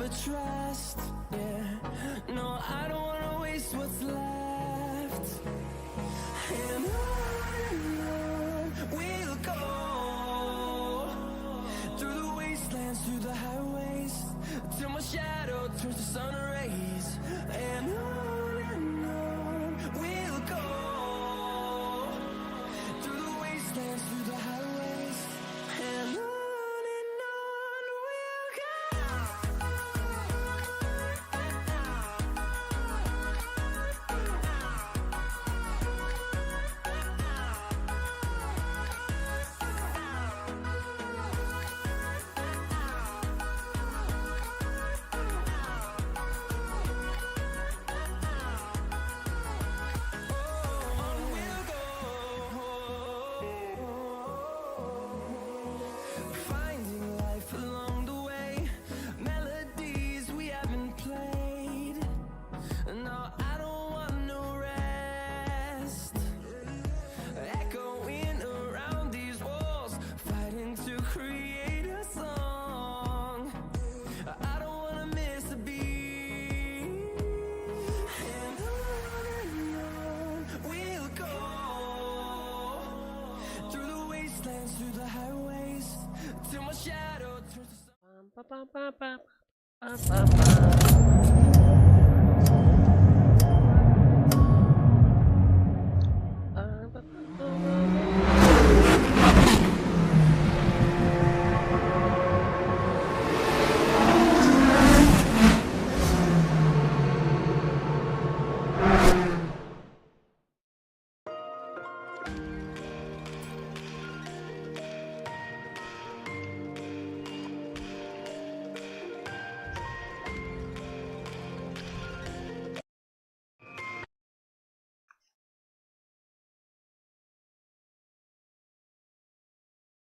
to trust. Yeah, no, I don't wanna waste what's left. And on we'll go through the wastelands, through the highways, till my shadow turns to sun rays. And on we'll go through the wastelands, through the highways, and on we'll go.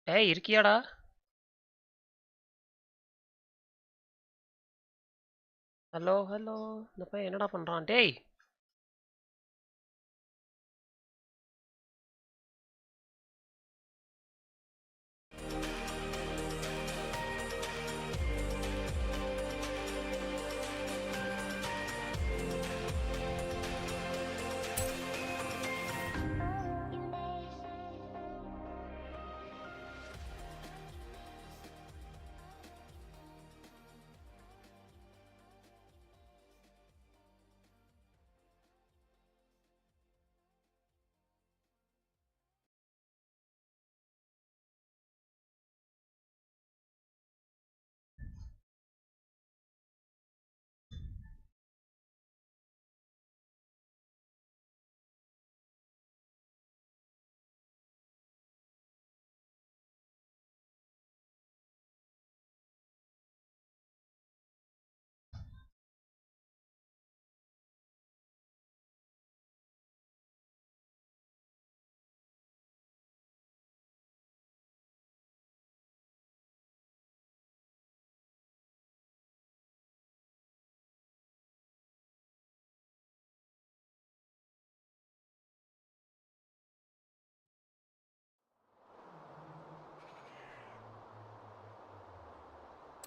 ஏய் இருக்கியாடா? Hello hello, இந்த பையன் என்னடா பண்றான்? டேய்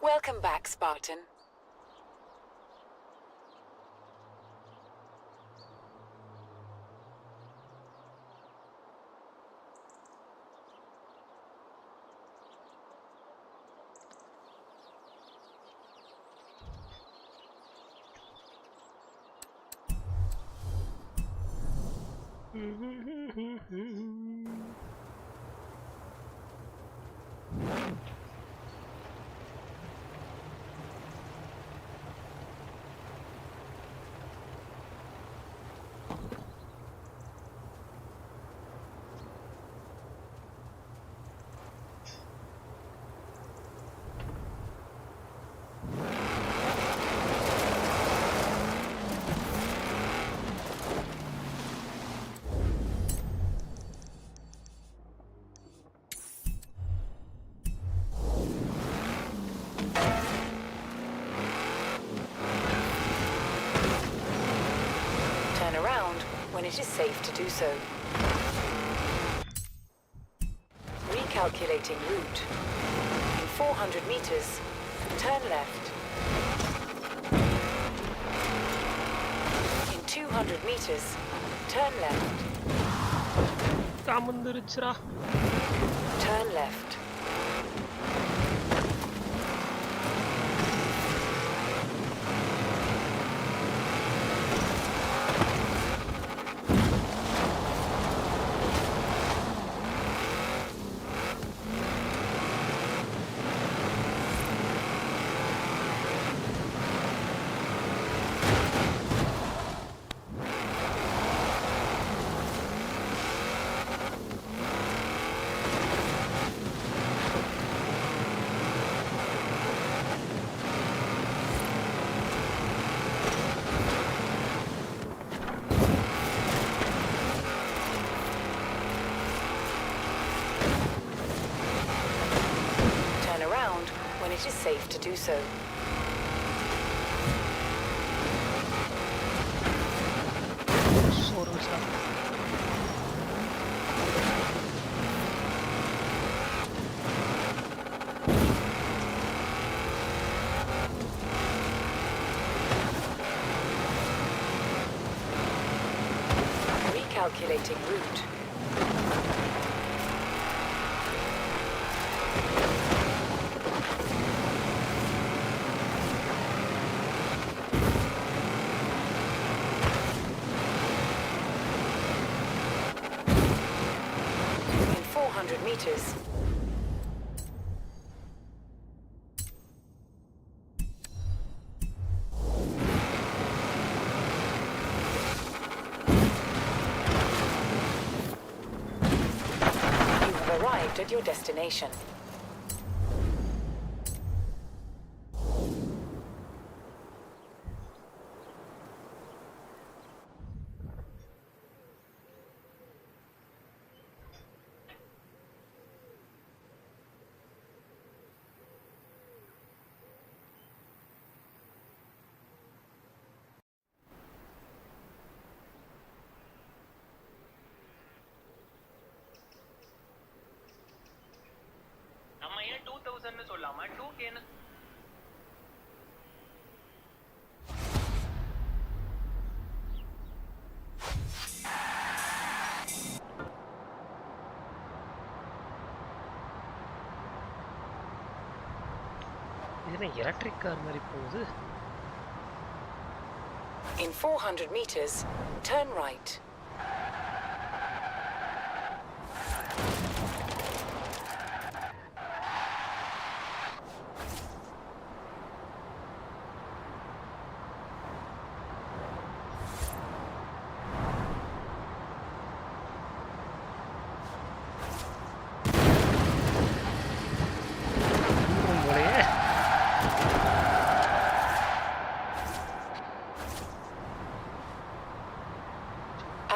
Welcome back, Spartan. When it is safe to do so. Recalculating route. In 400 meters, turn left. 400 meters, turn left. காமந்துருச்சுடா. Turn left. It is safe to do so. Recalculating route. Meters. You have arrived at your destination. சொல்லாம 2K ன்னு இது electric car மாதிரி போகுது. In 400 meters, turn right.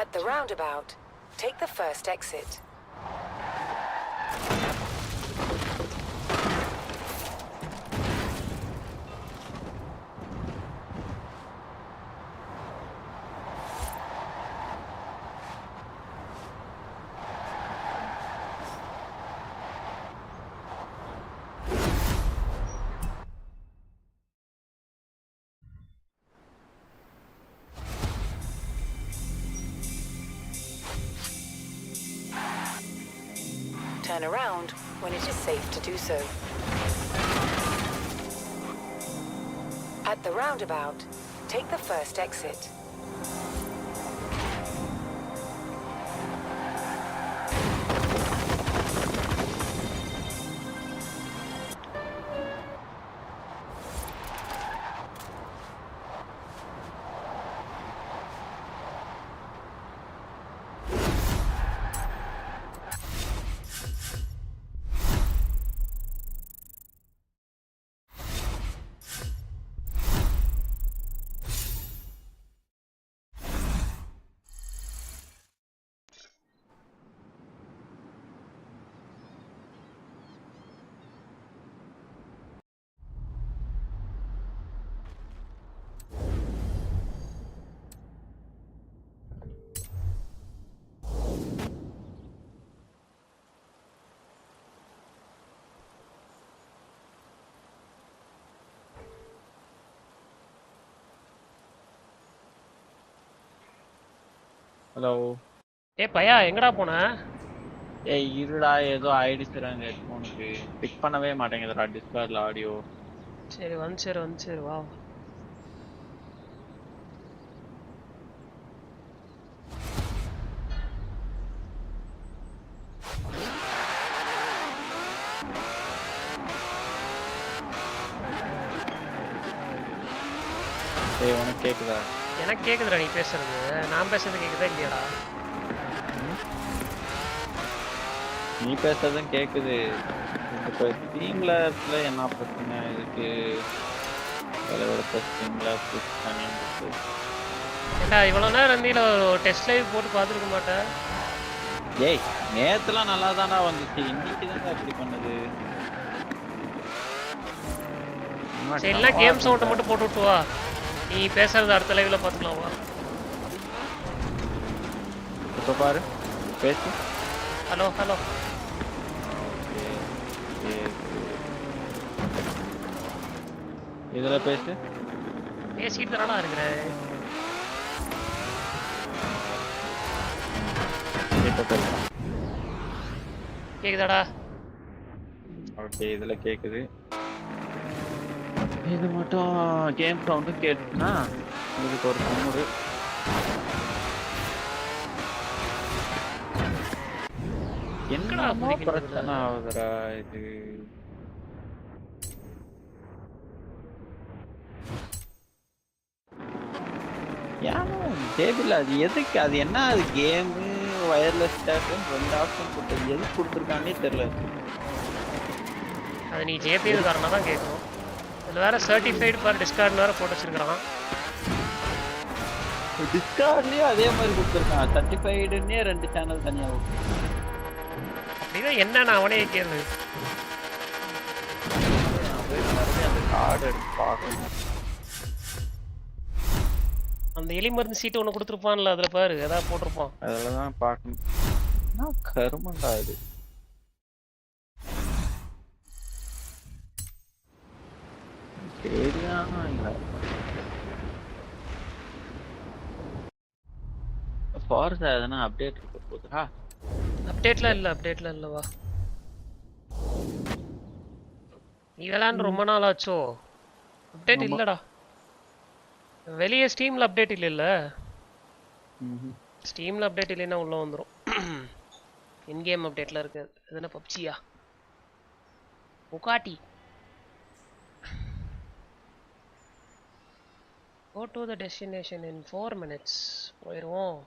At the roundabout, take the first exit. Turn around when it is safe to do so. At the roundabout, take the first exit. Hello. ஏய் பையா எங்கடா போன? ஏய் இருடா, ஏதோ ஆயிடுச்சுடா இந்த ஹெட்ஃபோனுக்கு. பிக் பண்ணவே மாட்டேங்குதுடா டிஸ்கார்ட்ல ஆடியோ. சரி வந்துச்சு வா. ஏய் உனக்கு கேக்குதா? எனக்கு கேக்குதுடா நீ பேசுறது. நான் பேசுறது கேக்குதா இல்லையாடா? நீ பேசுறதும் கேக்குது. இப்போ ஸ்ட்ரீம்லர்ஸ்ல என்ன பிரச்சனை இருக்கு? விளையாடுற ஸ்ட்ரீம்லர் ஸ்விட்ச் பண்ணிட்டு. ஏண்டா இவ்வளோ நேரம் இருந்தீல ஒரு டெஸ்ட் லைவ் போட்டு பார்த்துருக்க மாட்டேன். ஏய் நேத்துலாம் நல்லா தான்டா வந்துச்சு, இன்னைக்கு தான் அப்படி பண்ணுது. சரி எல்லாம் கேம் சவுண்டை மட்டும் போட்டு விட்டு வா. நீ பேசுறது அடுத்த லைவ்ல பார்த்துக்கலாம் வா. இப்போ பாரு பேசு. Hello hello. இதுல பேசு. பேசிட்டு தானடா இருக்கிறேன். இப்போ பேசலாம். கேக்குதாடா? ஓகே இதுல கேக்குது. இது மட்டும் கேம் சவுண்டு கேட்டுனா இதுக்கு ஒரு குமுறு. என்னமோ பிரச்சனை ஆகுதுடா இது. ஏன் டேபிள் அது எதுக்கு? அது என்ன அது கேமு வயர்லெஸ் டேப்னு 2 ஆப்ஷன் கொடுத்து எதுக்கு கொடுத்துருக்கானே தெரியல. அது நீ ஜேபிஎல் காரனா தான் கேட்கணும். இதில் வேற சர்டிஃபைடு ஃபார் டிஸ்கார்ட்னு வேற போட்டு வச்சிருக்கான். டிஸ்கார்ட்லயும் அதே மாதிரி கொடுத்துருக்கான். சர்டிஃபைடுன்னே 2 சேனல் தனியாக அப்படின்னா என்ன நான் அவனே கேள்வி. அந்த கார்டு எடுத்து பார்க்கணும். அந்த எலி மருந்து சீட்டு ஒன்று கொடுத்துருப்பான்ல அதில் பாரு ஏதாவது போட்டிருப்பான். அதில் தான் பார்க்கணும். என்ன கருமண்டா இது. சரியான இல்லை. Forza எதனா அப்டேட் இருக்க போகுதா? அப்டேட்லாம் இல்லவா? நீ விளையாண்டு ரொம்ப நாள் ஆச்சோ. அப்டேட் இல்லடா. வெளியே ஸ்டீம்ல அப்டேட் இல்ல. ஸ்டீம்ல அப்டேட் இல்லைன்னா உள்ள வந்துடும். இன் கேம் அப்டேட்ல இருக்கு. அது என்ன பப்ஜியா? Bugatti. Go to the destination in 4 minutes. போயிடுவோம்.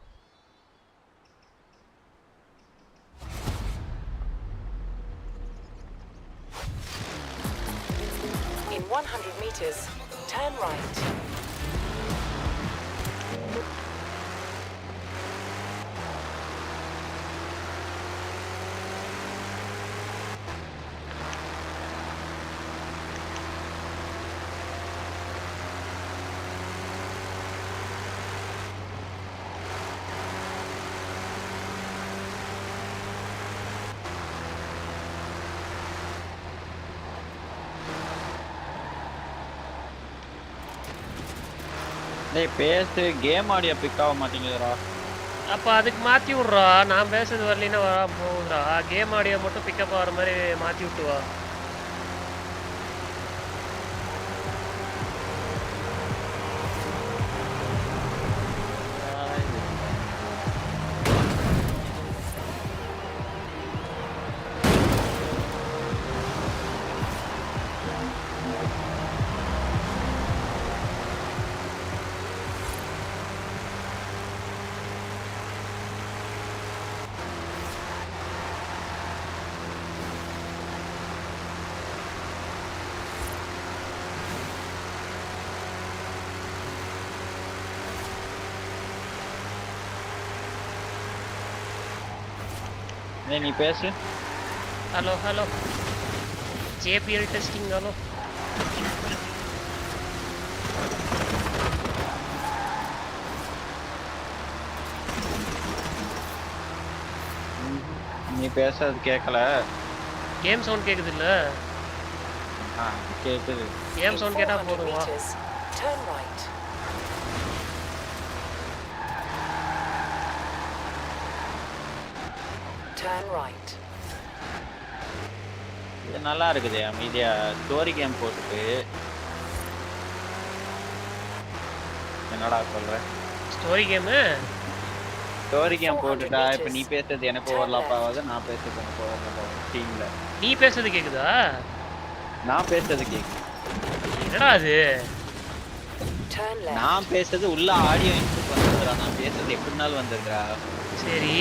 In 100 meters, turn right. டேய் பேசு. கேம் ஆடியோ பிக் ஆக மாட்டேங்குதுடா. அப்போ அதுக்கு மாற்றி விட்றா. நான் பேசுறது வரலின்னா வர போகுதுடா. கேம் ஆடியோ மட்டும் பிக்கப் ஆகிற மாதிரி மாற்றி விட்டு வா. நீ பேசு. Hello hello. JBL testing. Hello. நீ பேசுறது கேட்கல. கேம் சவுண்ட் கேக்குது இல்ல? கேக்குது. கேம் சவுண்ட் கேட்டா போதும் வா. Turn right. Turn right. இது நல்லா இருக்குது அமைதியா ஸ்டோரி கேம் போட்டுட்டு என்னடா சொல்ற ஸ்டோரி கேம் போட்டுட்டா இப்ப நீ பேசுறது எனக்கு ஓவர்லாப் ஆகாது நான் பேசுறது எனக்கு ஓவர்லாப் ஆகாது டீம்ல நீ பேசுறது கேக்குதா நான் பேசுறது கேக்குது என்னடா அது Turn left. நான் பேசுறது உள்ள ஆடியோ இன்புட் வந்துடுறா நான் பேசுறது எப்படினாலும் வந்துடுறா சரி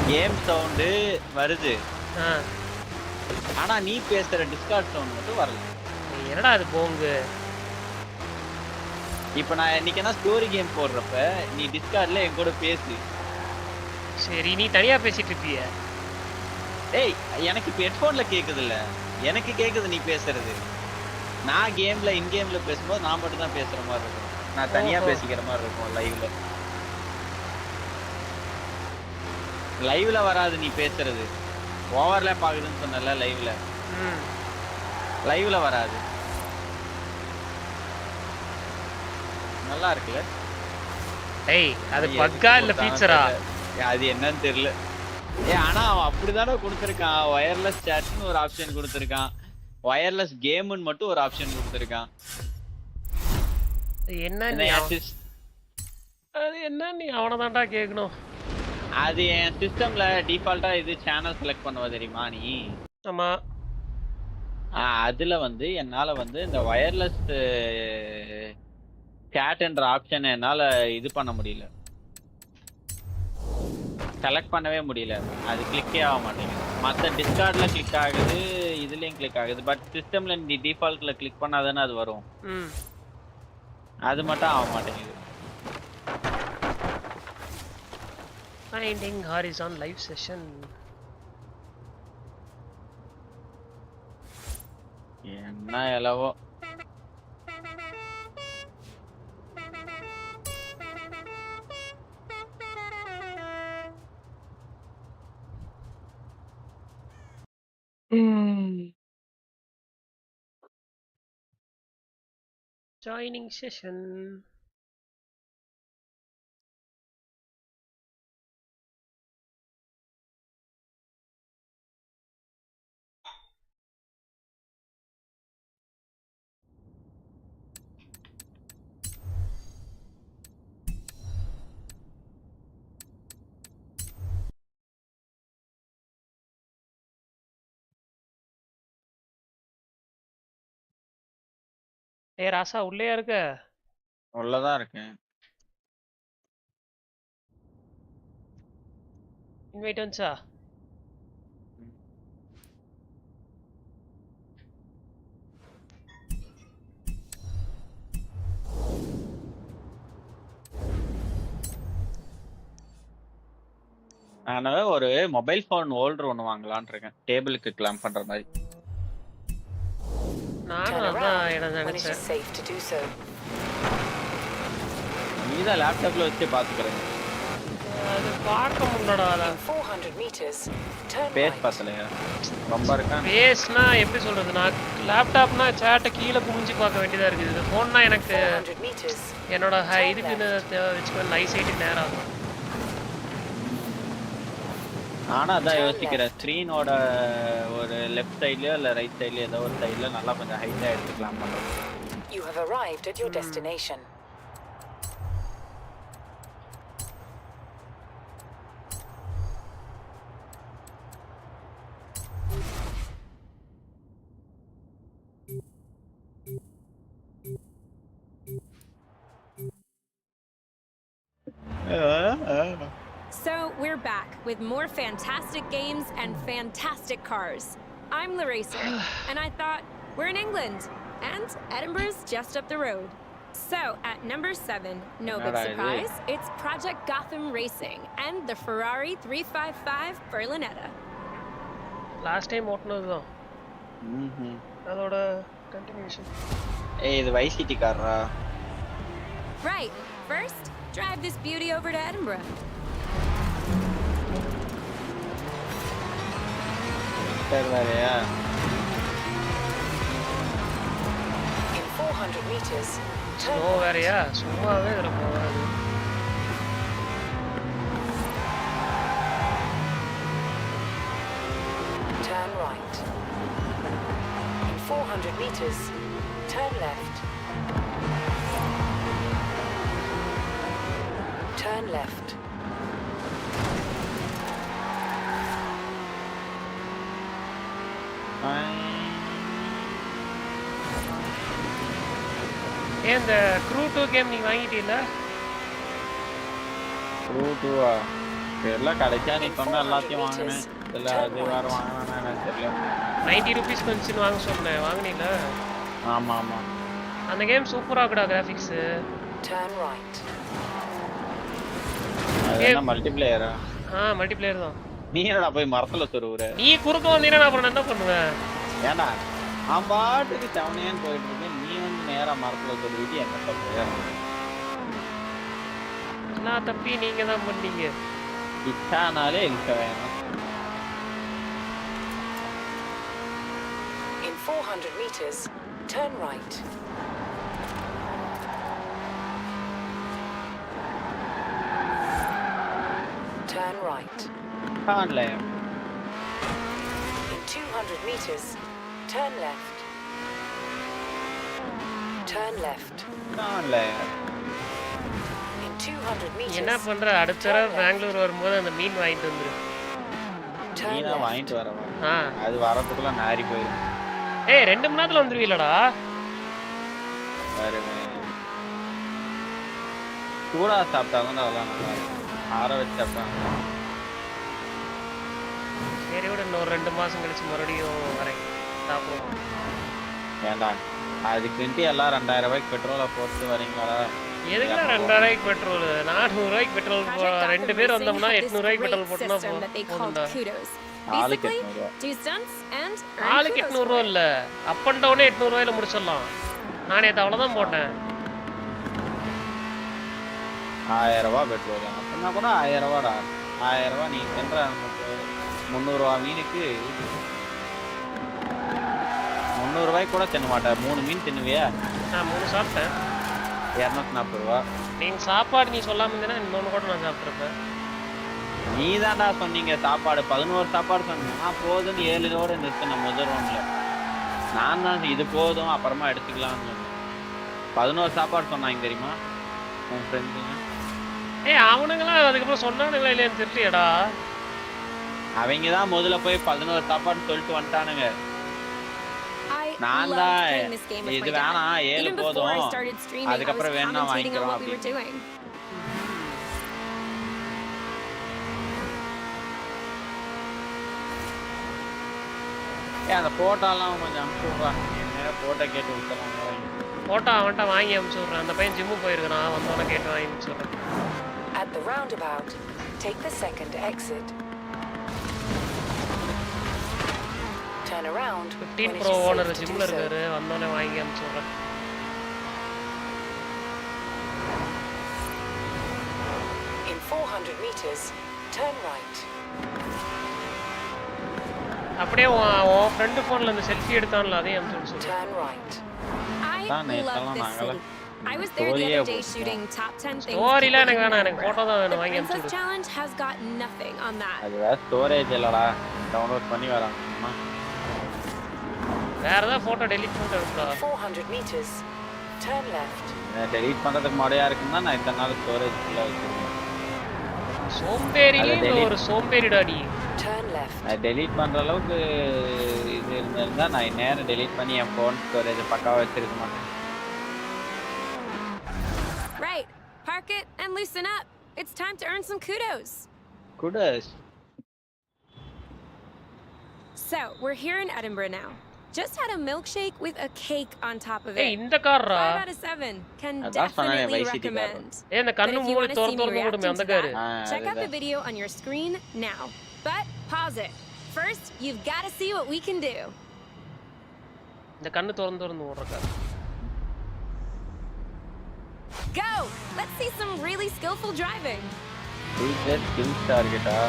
கேம் சவுண்டு வருது ஆ ஆனா நீ பேசுற டிஸ்கார்ட் சவுண்ட் மட்டும் வரல என்னடா அது போங்கு இப்ப நான் இன்னைக்கு என்ன ஸ்டோரி கேம் போடுறப்ப நீ டிஸ்கார்ட்ல என் கூட பேசு சரி நீ தனியா பேசிட்டு இருப்பிய டேய் எனக்கு இப்ப ஹெட்போன்ல கேக்குது இல்ல எனக்கு கேக்குது நீ பேசுறது நான் கேம்ல இன் கேம்ல பேசும்போது நான் மட்டும் தான் பேசுற மாதிரி இருக்கும் நான் தனியா பேசிக்கிற மாதிரி இருக்கும் லைவ்ல வராது நீ பேசுறது ஓவர்லேப் ஆகுதுன்னு சொன்னல லைவ்ல வராது நல்லா இருக்குல்ல டேய் அது பக்கா இல்ல ஃபீச்சரா அது என்னன்னு தெரியல ஆனா அவன் அப்படிதானே கொடுத்துருக்கான் வயர்லெஸ் சாட்னு ஒரு ஆப்ஷன் கொடுத்துருக்கான் வயர்லெஸ் கேம்னு மட்டும் ஒரு ஆப்ஷன் கொடுத்துருக்கான் அது என்ன நீ அவனதான்டா கேட்கணும் அது என் சிஸ்டம்ல டிஃபால்ட்டா இது சேனல் செலக்ட் பண்ணுவ தெரியுமா நீ ஆமா அதுல வந்து என்னால வந்து இந்த வயர்லெஸ் சாட்ன்ற ஆப்ஷன் என்னால இது பண்ண முடியல செலக்ட் பண்ணவே முடியல அது கிளிக்கே ஆக மாட்டேங்குது மற்ற டிஸ்கார்ட்ல கிளிக் ஆகுது இதுலயும் கிளிக் ஆகுது பட் சிஸ்டம்ல நீ டிஃபால்ட்ல கிளிக் பண்ணாதானே அது வரும் அது மட்டும் ஆக மாட்டேங்குது Finding Horizon live session என்ன எலவோ joining session ஏய் ராசா உள்ளேயா இருக்க உள்ளதான் இருக்கேன் இன்வைட் வந்துச்சா நான் ஒரு மொபைல் போன் ஹோல்டர் ஒன்று வாங்கலான்னு இருக்கேன் டேபிளுக்கு கிளாம்ப் பண்ற மாதிரி Turn around when it is safe to do so. நீதான் லேப்டாப்ல வச்சு பாத்துக்கறேன் அது பார்க்க முடியலடா அத 400 meters. Turn face right. பார்த்தலையா ரொம்ப இருக்கா பேஸ்னா எப்படி சொல்றது நான் லேப்டாப்னா சேட்டை கீழே குமிஞ்சு பார்க்க வேண்டியதா இருக்குது இது ஃபோன்னா எனக்கு 400 meters. என்னோட இதுக்குன்னு வச்சுக்கோ நைஸ் ஹைட்டுக்கு நேரம் ஆகும் நானும் அதான் யோசிக்கிறேன் ஸ்க்ரீனோட ஒரு லெஃப்ட் சைட்லயோ இல்ல ரைட் சைட்லயோ ஏதோ ஒரு சைட்ல நல்லா கொஞ்சம் ஹைட்டா எடுத்துக்கலாம் பண்றோம் You have arrived at your destination. So we're back with more fantastic games and fantastic cars. I'm the RAZER, and I thought, we're in England, and Edinburgh's just up the road. So at number 7, no big surprise, it's Project Gotham Racing and the Ferrari 355 Berlinetta. Last time ஓட்டுனதுதான் அதோட continuation ஏய் இது Vice City காரா Right, first, drive this beauty over to Edinburgh. வேறயா In 400 meters, turn slow வேறயா சும்மாவே இதில் போகாது 200 meters, turn left. Turn left. இந்த க்ரூ 2 கேம் நீ வாங்கிட்டீல? க்ரூ 2 எல்லாம் கடைசியா நீ சொன்ன எல்லாத்தையும் வாங்கினேன். இல்ல அது வேற வாங்கினா எனக்கு தெரியல. 90 rupees கொஞ்சம் வாங்க சொன்னேன், வாங்குனீல? ஆமா ஆமா. அந்த கேம் சூப்பரா இருக்குடா கிராபிக்ஸ். Turn right. அது என்ன மல்டிப்ளேயரா? மல்டிப்ளேயர் தான். நீ என்னடா போய் மரத்துல சொருவுற? நீ குறுக்க வந்தீனா அப்புறம் நான் என்ன பண்ணுவேன்? ஏண்டா நான் பாட்டுக்கு செவனேன்னு போயிட்டு இருக்கேன், நீ வந்து நேரா மரத்துல சொருவிட்டு என்ன தப்பு? எல்லா தப்பையும் நீங்க தான் பண்ணீங்க. இச்சானாலே இழுக்க வேணும். In 400 meters, turn right. Turn right. Turn left. In 200 meters, turn left. Turn left. Turn left. In 200 meters. என்ன பண்ற? அடுத்த தடவை பெங்களூர் வரும்போது அந்த மீன் வாங்கிட்டு வந்துரு. மீனா வாங்கிட்டு வரவா? அது வரதுக்குள்ள நாரி போயிடும். ஏய் 2 மணி நேரத்துல வந்துருவீலடா. வேறமே சூடா சாப்பிட்டாதான் அதெல்லாம் நல்லா இருக்கும். ஆற வச்சு சாப்பிட்டாங்க. சரி விட இன்னொரு 2 மாசம் கழிச்சு மறுபடியும் வரேன் சாப்பிடுவோம். ஏண்டா அதுக்குன்ட்டு எல்லாம் 2000 ரூபாய்க்கு பெட்ரோலை போட்டு வரீங்களா? எதுக்குடா 2000 ரூபாய்க்கு பெட்ரோல்? 400 ரூபாய்க்கு பெட்ரோல் 2 பேர் வந்தோம்னா 800 ரூபாய்க்கு பெட்ரோல் போட்டுனா போதும்டா. ஆளுக்கு 800 ரூபா. ஆளுக்கு 800 ரூபா இல்ல, அப் அண்ட் டவுனே 800 ரூபாயில முடிச்சிடலாம். நான் நேற்று அவ்வளோதான் போட்டேன். 1000 ரூபா பெட்ரோல் அப்படின்னா கூட 1000 ரூபாடா. 1000 ரூபா நீ சென்ற 300 ரூபா மீனுக்கு 300 ரூபாய்க்கு கூட தின்ன மாட்டேன். 3 மீன் தின்னுவியா? நான் 3 சாப்பிட்டேன். 240 ரூபா. நீங்கள் சாப்பாடு நீ சொல்லாமல் இருந்தேன்னா இன்னொன்று கூட நான் சாப்பிட்ருப்பேன். நீ தான்டா சொன்னீங்க சாப்பாடு 11 சாப்பாடு சொன்னீங்க. போதும்னு 7 நிறுத்தின முதல் ரவுண்ட்ல. நான் தான் இது போதும் அப்புறமா எடுத்துக்கலாம்னு சொன்னேன். 11 சாப்பாடு சொன்னாங்க தெரியுமா உன் ஃப்ரெண்ட்ஸுங்க? அவனுங்களாம் அதுக்கப்புறம் சொன்னானுங்களா இல்லையான்னு தெரியலையடா. அவங்க தான் முதல்ல போய் 11 சாப்பாடு சொல்லிட்டு வந்துட்டானுங்க. நான் தான் இது வேணாம் 7 போதும் அதுக்கப்புறம் வேணா வாங்கிக்கிறோம் அப்படின்னு. அந்த போட்டோலாம் கொஞ்சம் அனுப்பிச்சுடுறா. போட்டோ கேட்டு விட்டுறாங்க. போட்டோ அவன்கிட்ட வாங்கி அனுப்பிச்சுடுறேன். அந்த பையன் ஜிம்மு போயிருக்கான், வந்தோடனே கேட்டு வாங்கி அனுப்பிச்சுடுறேன். At the roundabout, take the second exit. Turn around. 15 Pro owner ஜிம்ல இருக்காரு, வந்தோடனே வாங்கி அனுப்பிச்சுடுறேன். In 400 meters, turn right. அப்படியே உன் ஃப்ரெண்ட் போன்ல இந்த செல்ஃபி எடுத்தான்ல அதையும் அனுப்பிச்சு. Turn right. I love this city. I was there the other day shooting top 10 things. ஸ்டோரில எனக்கு வேணாம், எனக்கு போட்டோ தான் வேணும், வாங்கி The அனுப்பிச்சு. challenge has got nothing on that. அது ஸ்டோரேஜ் இல்லடா, டவுன்லோட் பண்ணி வராங்க. வேற ஏதாவது போட்டோ டெலீட் பண்ணிட்டு இருக்கா? 400 meters, turn left. டெலீட் பண்றதுக்கு மொடையா இருக்குன்னா நான் இத்தனை நாள் ஸ்டோரேஜ் ஃபுல்லா வச்சிருக்கேன். சோம்பேறில ஒரு சோம்பேறிடாடி. Turn left. நான் டெலீட் பண்ற அளவுக்கு இது இருந்தா நான் நேரா டெலீட் பண்ணி என் ஃபோன் ஸ்டோரேஜ் பக்காவா வச்சிருக்க மாட்டேன். Right. Park it and loosen up. It's time to earn some kudos. Kudos. So, we're here in Edinburgh now. Just had a milkshake with a cake on top of it. ஏய் இந்த கார்ரா 5 out of 7. Can definitely recommend. ஏய் இந்த கண்ணு மூடி தோர்ந்து விடுமே அந்த car. Check out the video on your screen now. But pause it. First, you've got to see what we can do. இந்த கண்ணு தோர்ந்து ஓடுற car. Go! Let's see some really skillful driving. Full set skill target ah.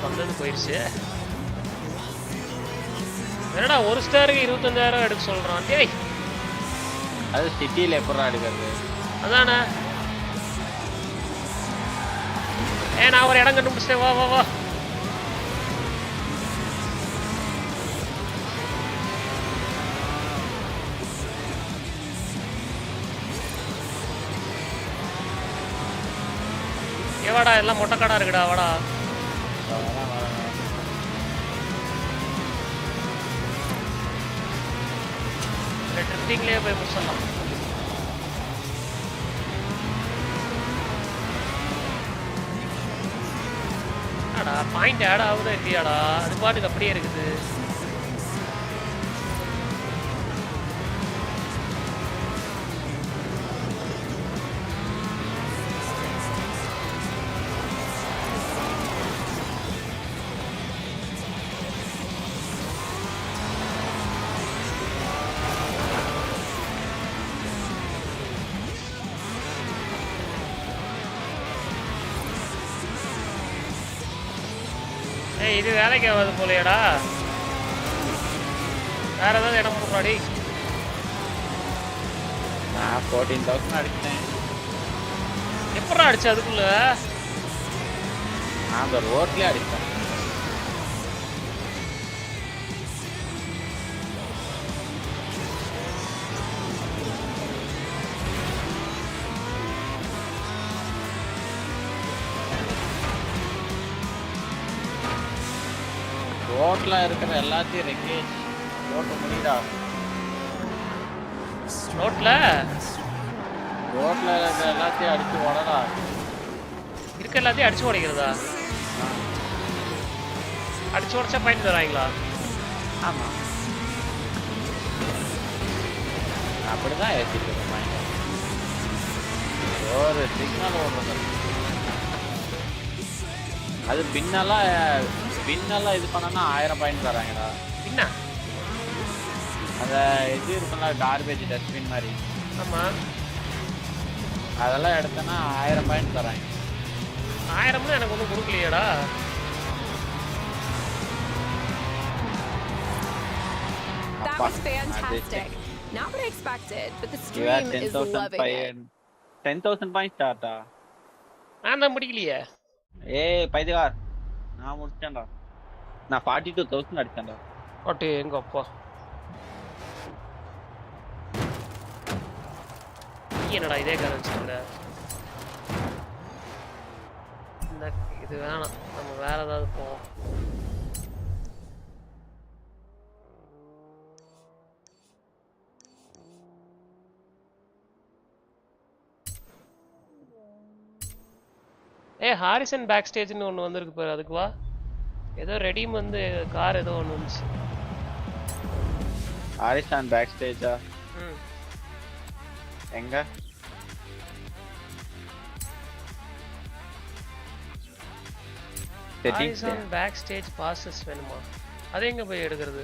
வந்தது போயிடுச்சு. என்னடா ஒரு ஸ்டாருக்கு 25,000 எடுக்க சொல்றான். டேய் அது சிட்டியில் எப்படா எடுக்கிறது? அதானே. நான் ஒரு இடம் கண்டுபிடிச்சிட்டேன். வா வா வா. வாடா, எல்லாம் மொட்டைக்காடா இருக்குடா. வாடா ட்ரிப்டிங்லேயே போய் முடிச்சிடலாம். ஆடா பாயிண்ட் ஆட் ஆகுதா இல்லையாடா? அது பாட்டுக்கு அப்படியே இருக்குது. இது வேலைக்கு ஆகாது போலையாடா. வேற ஏதாவது இடம் போடுறாடி. நான் 14,000 அடிச்சிட்டேன். எப்படா அடிச்சு அதுக்குள்ள? நான் அந்த ரோட்லயே அடிச்சேன். ரோட்ல இருக்கிற எல்லாத்தையும் ரெக்கேஜ் ரோட்டு முடிடா. ரோட்ல இருக்கிற எல்லாத்தையும் அடிச்சு உடடா. இருக்க எல்லாத்தையும் அடிச்சு உடைக்கிறதா? அடிச்சு உடைச்சா பாயிண்ட் தராங்களா? ஆமா, அப்படிதான் ஏற்றிட்டு இருக்கேன். ஒரு சிக்னல் ஓடுறது அது பின்னெல்லாம் இது பண்ணனா 1000 பாயிண்ட் தராங்கடா. பின்ன அந்த இது இருக்குல்ல, கார்பேஜ் டஸ்ட்பின் மாதிரி. ஆமா, அதெல்லாம் எடுத்தனா 1000 பாயிண்ட் தராங்க. 1000 எனக்கு ஒன்றும் கொடுக்கலையேடா. That was fantastic. Not what I expected, but the stream is loving it. 10,000 point ஸ்டார்ட்டா? நான் தான் முடிக்கலையே. பைதிகார், நான் முடிச்சேன்டா. நான் 42,000 அடிச்சேன்டா. ஓட்டே எங்க அப்பா. என்னடா இதே கரெக்ட். இந்த இது வேணாம், நம்ம வேற ஏதாவது போவோம். ஹாரிசன் பேக் ஸ்டேஜ்னு ஒன்று வந்திருக்கு பாரு, அதுக்கு வா. ஏதோ ரெடீம் வந்து கார் ஏதோ ஒன்று வந்துச்சு. ஹாரிசன் பேக் ஸ்டேஜா? எங்க? ஹாரிசன் பேக் ஸ்டேஜ் பாசஸ் வேணுமா? அது எங்க போய் எடுக்கிறது?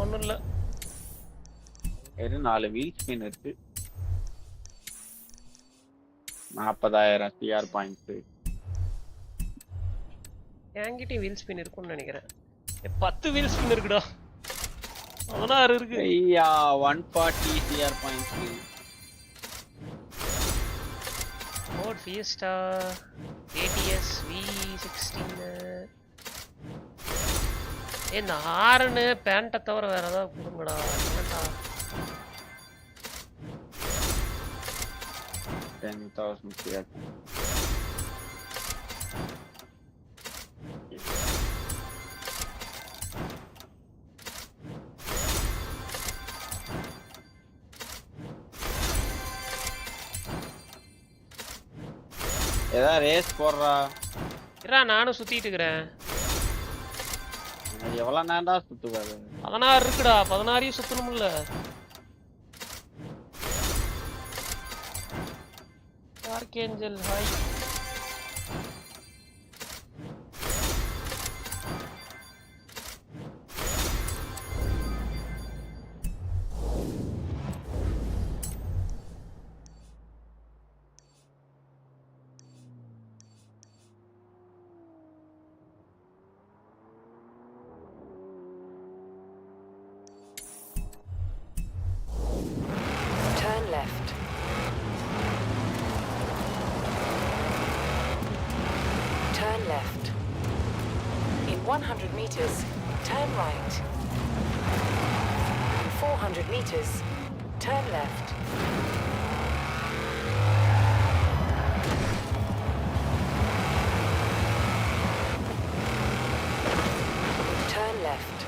ஒன்றும் இல்லை. 4 வீல் ஸ்பின் இருக்கு. 40,000 CR பாயிண்ட்ஸ். என்கிட்ட வீல் ஸ்பின் இருக்கும்னு நினைக்கிறேன். 10 வீல் ஸ்பின் இருக்குடா. 16 இருக்கு. ஐயா 140 CR points. Ford Fiesta ATS V16. இந்த ஹார்னு பேண்ட்டை தவிர வேற ஏதாவது கொடுங்கடா. ஏன்டா 10,000 CR. ஏதா ரேஸ் போடுறா. இரா நானும் சுத்திட்டு இருக்கிறேன். எவ்வளவு நேரம்டா சுத்துவாரு? 16 இருக்குடா. 16 சுத்தணும்ல. Archangel hi. 100 meters, turn right. In 400 meters, turn left. Turn left.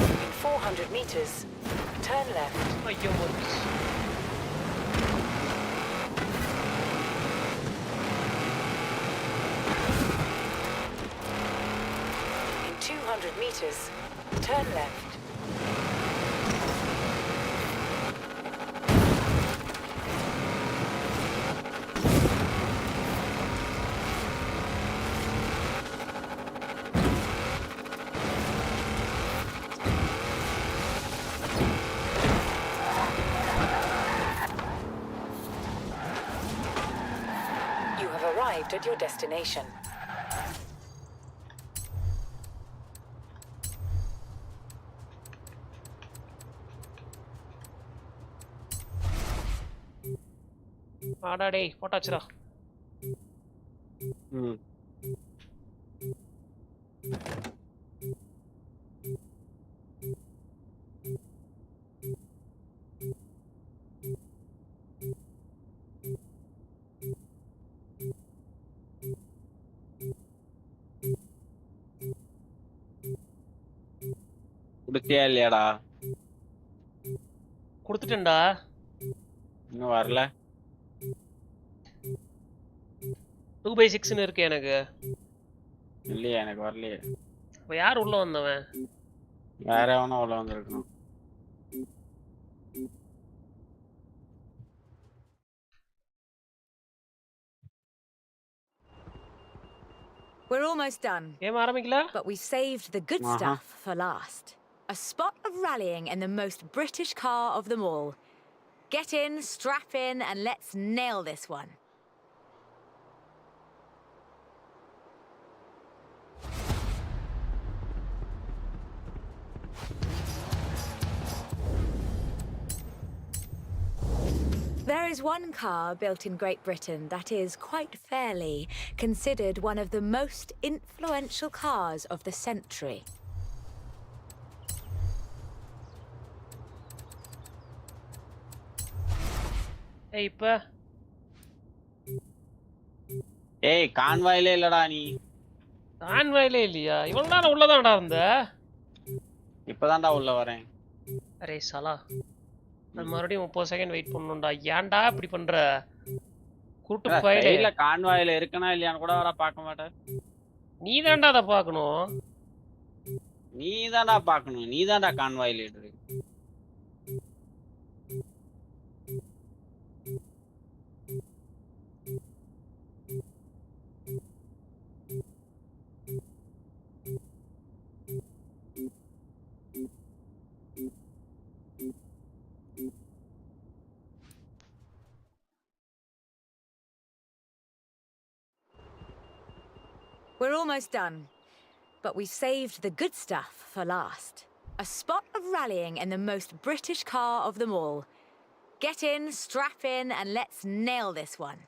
In 400 meters, turn left. ஐயோ முடிச்சு. In 200 meters, turn left. You have arrived at your destination. ஆடா டேய் போட்டாச்சுடா. ம் குடுத்தியா இல்லையாடா? கொடுத்துட்டேன்டா. இன்னும் வரல. 2/6ன்னு இருக்கு எனக்கு. இல்லையா எனக்கு வரலையே. இப்போ யார் உள்ள வந்தவன்? வேற எவனோ உள்ள வந்திருக்கணும். We're almost done, கேம் ஆரம்பிக்கல. but we saved the good stuff for last. A spot of rallying in the most British car of them all. Get in, strap in, and let's nail this one. There is one car built in Great Britain that is quite fairly considered one of the most influential cars of the century. ஏய் இப்ப ஏய் கான்வாயிலே இல்லடா நீ. கான்வாயிலே இல்லையா? இவ்வளவு நேரம் உள்ளதான்டா இருந்த. இப்பதான்டா உள்ள வரேன். அரே சலா, நான் மறுபடியும் 30 செகண்ட் வெயிட் பண்ணணும்டா. ஏன்டா இப்படி பண்ற? குருட்டு ஃபைல் இல்ல கான்வாயில இருக்கனா இல்லையான்னு கூட வர பார்க்க மாட்டேன். நீ தான்டா அத பார்க்கணும். நீதான்டா பார்க்கணும். நீதான்டா convoy leader. We're almost done, but we saved the good stuff for last. A spot of rallying in the most British car of them all. Get in, strap in, and let's nail this one.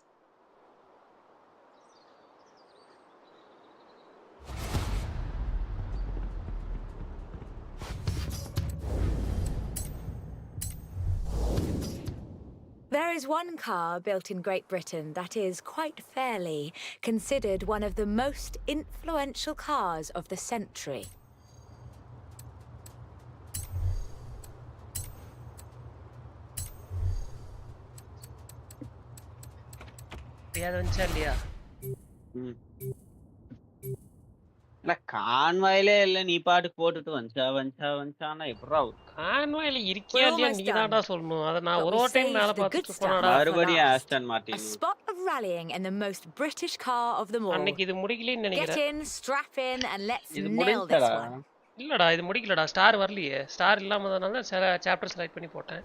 There is one car built in Great Britain that is quite fairly considered one of the most influential cars of the century. அது வந்துச்சா இல்லையா? இல்ல கான்வாயிலே இல்ல நீ பாட்டுக்கு போட்டுட்டு வந்துச்சானா எப்படா கான்வாயில இருக்கியா இல்லையா நீ தான்டா சொல்லணும். அத நான் ஒரு டைம் மேல பார்த்துட்டு போனடா. மறுபடியும் Aston A Martin. spot of rallying in the most British car of them all. அன்னைக்கு இது முடிக்கலன்னு Get நினைக்கிறேன். in, strap in, and let's இது nail this முடிஞ்சடா. one. இல்லடா இது முடிக்கலடா. ஸ்டார் வரலையே. ஸ்டார் இல்லாமதனால தான் சில சாப்டர் செலக்ட் பண்ணி போட்டேன்.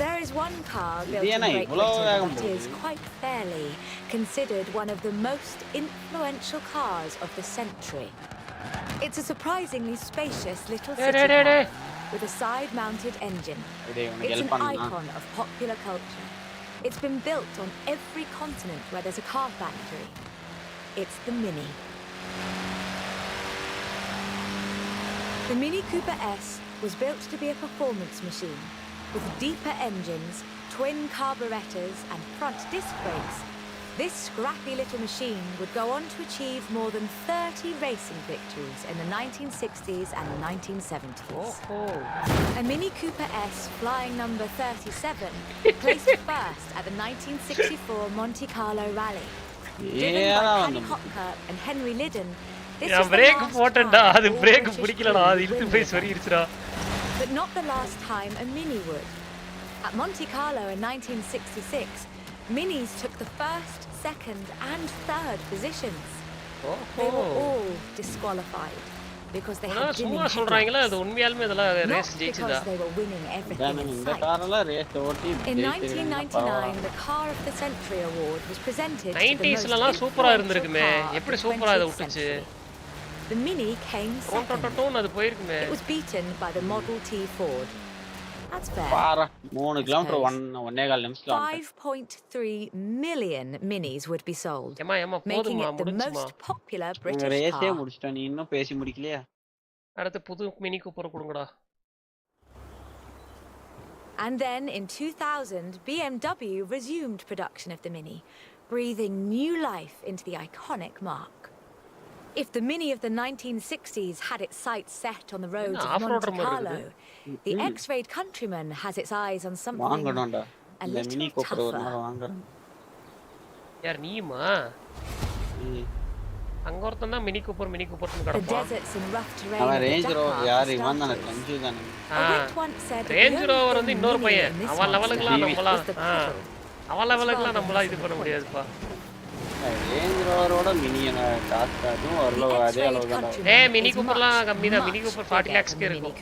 There is one one car built in Great Britain that is quite fairly considered one of the most influential cars of the century. It's a surprisingly spacious little city car with a side-mounted engine. It's an icon of popular culture. It's been built on every continent where there's a car factory. It's the Mini. The Mini Cooper S was built to be a performance machine with deeper engines, twin carburetors and front disc brakes. This scrappy little machine would go on to achieve more than 30 racing victories in the 1960s and 1970s. A Mini Cooper S flying number 37 placed first at the 1964 Monte Carlo Rally. Driven by Paddy Hopkirk and Henry Liddon, this was the last time but not the last time a Mini would. At Monte Carlo in 1966, Minis took the first, second and third positions. They were all disqualified because they had winning headlights, not because they were winning everything in sight. In 1999, the Car of the Century Award was presented to the most influential car of the 20th century. The Mini came second. It was beaten by the Model T Ford. That's fair. 5.3 million Minis would be sold, making it the most popular British car. And then in 2000, BMW resumed production of the Mini, breathing new life into the iconic mark. If the Mini of the 1960s had its sights set on the roads of Monte Carlo, the X-Rayed Countryman has its eyes on something a little tougher. The deserts and rough terrain of the Dakar started. A wit once said that the only thing Mini in this monster was the pedal. Mini Cooperலாம் கம்மி தான். Mini Cooper 40 lakhs க்கு இருக்கும்.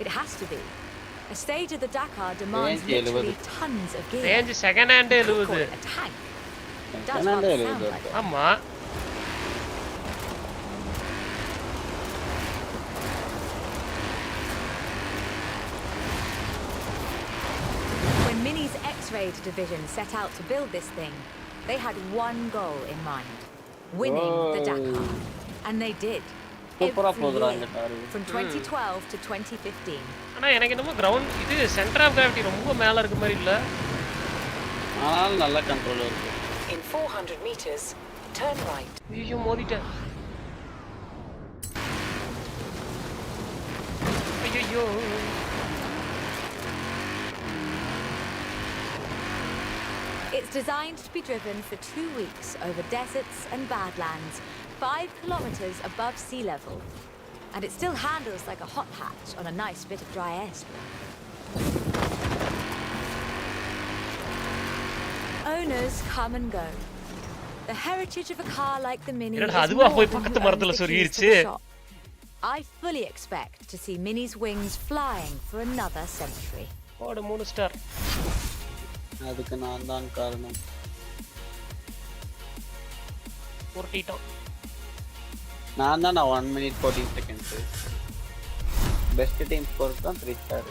It has to be. A stage of the Dakar demands literally tons of gear. Range second hand எழுவுது. ஆமா. When Mini's X-Rayed division set out to build this thing, they had one goal in mind: winning the Dakar. And they did. Every year, from 2012 to 2015. ஆனா எனக்கு என்னமோ ground இது centre of gravity ரொம்ப மேல இருக்க மாதிரி இல்ல. ஆனால் நல்ல கண்ட்ரோல் இருக்கு. In 400 meters, turn right. ஐயோ மோதிட்டேன். ஐயோ. It's designed to be driven for 2 weeks over deserts and badlands, 5 kilometers above sea level. And it still handles like a hot hatch on a nice bit of dry airspace. Owners come and go. The heritage of a car like the Mini is more than who owns the keys to the shop. I fully expect to see Mini's wings flying for another century. ஓட 3 star. அதுக்கு நான் தான் காரணம். போர்ட்டிட்டோம். நான் தான் 1 minute 14 seconds. Best team score தான் 3 star.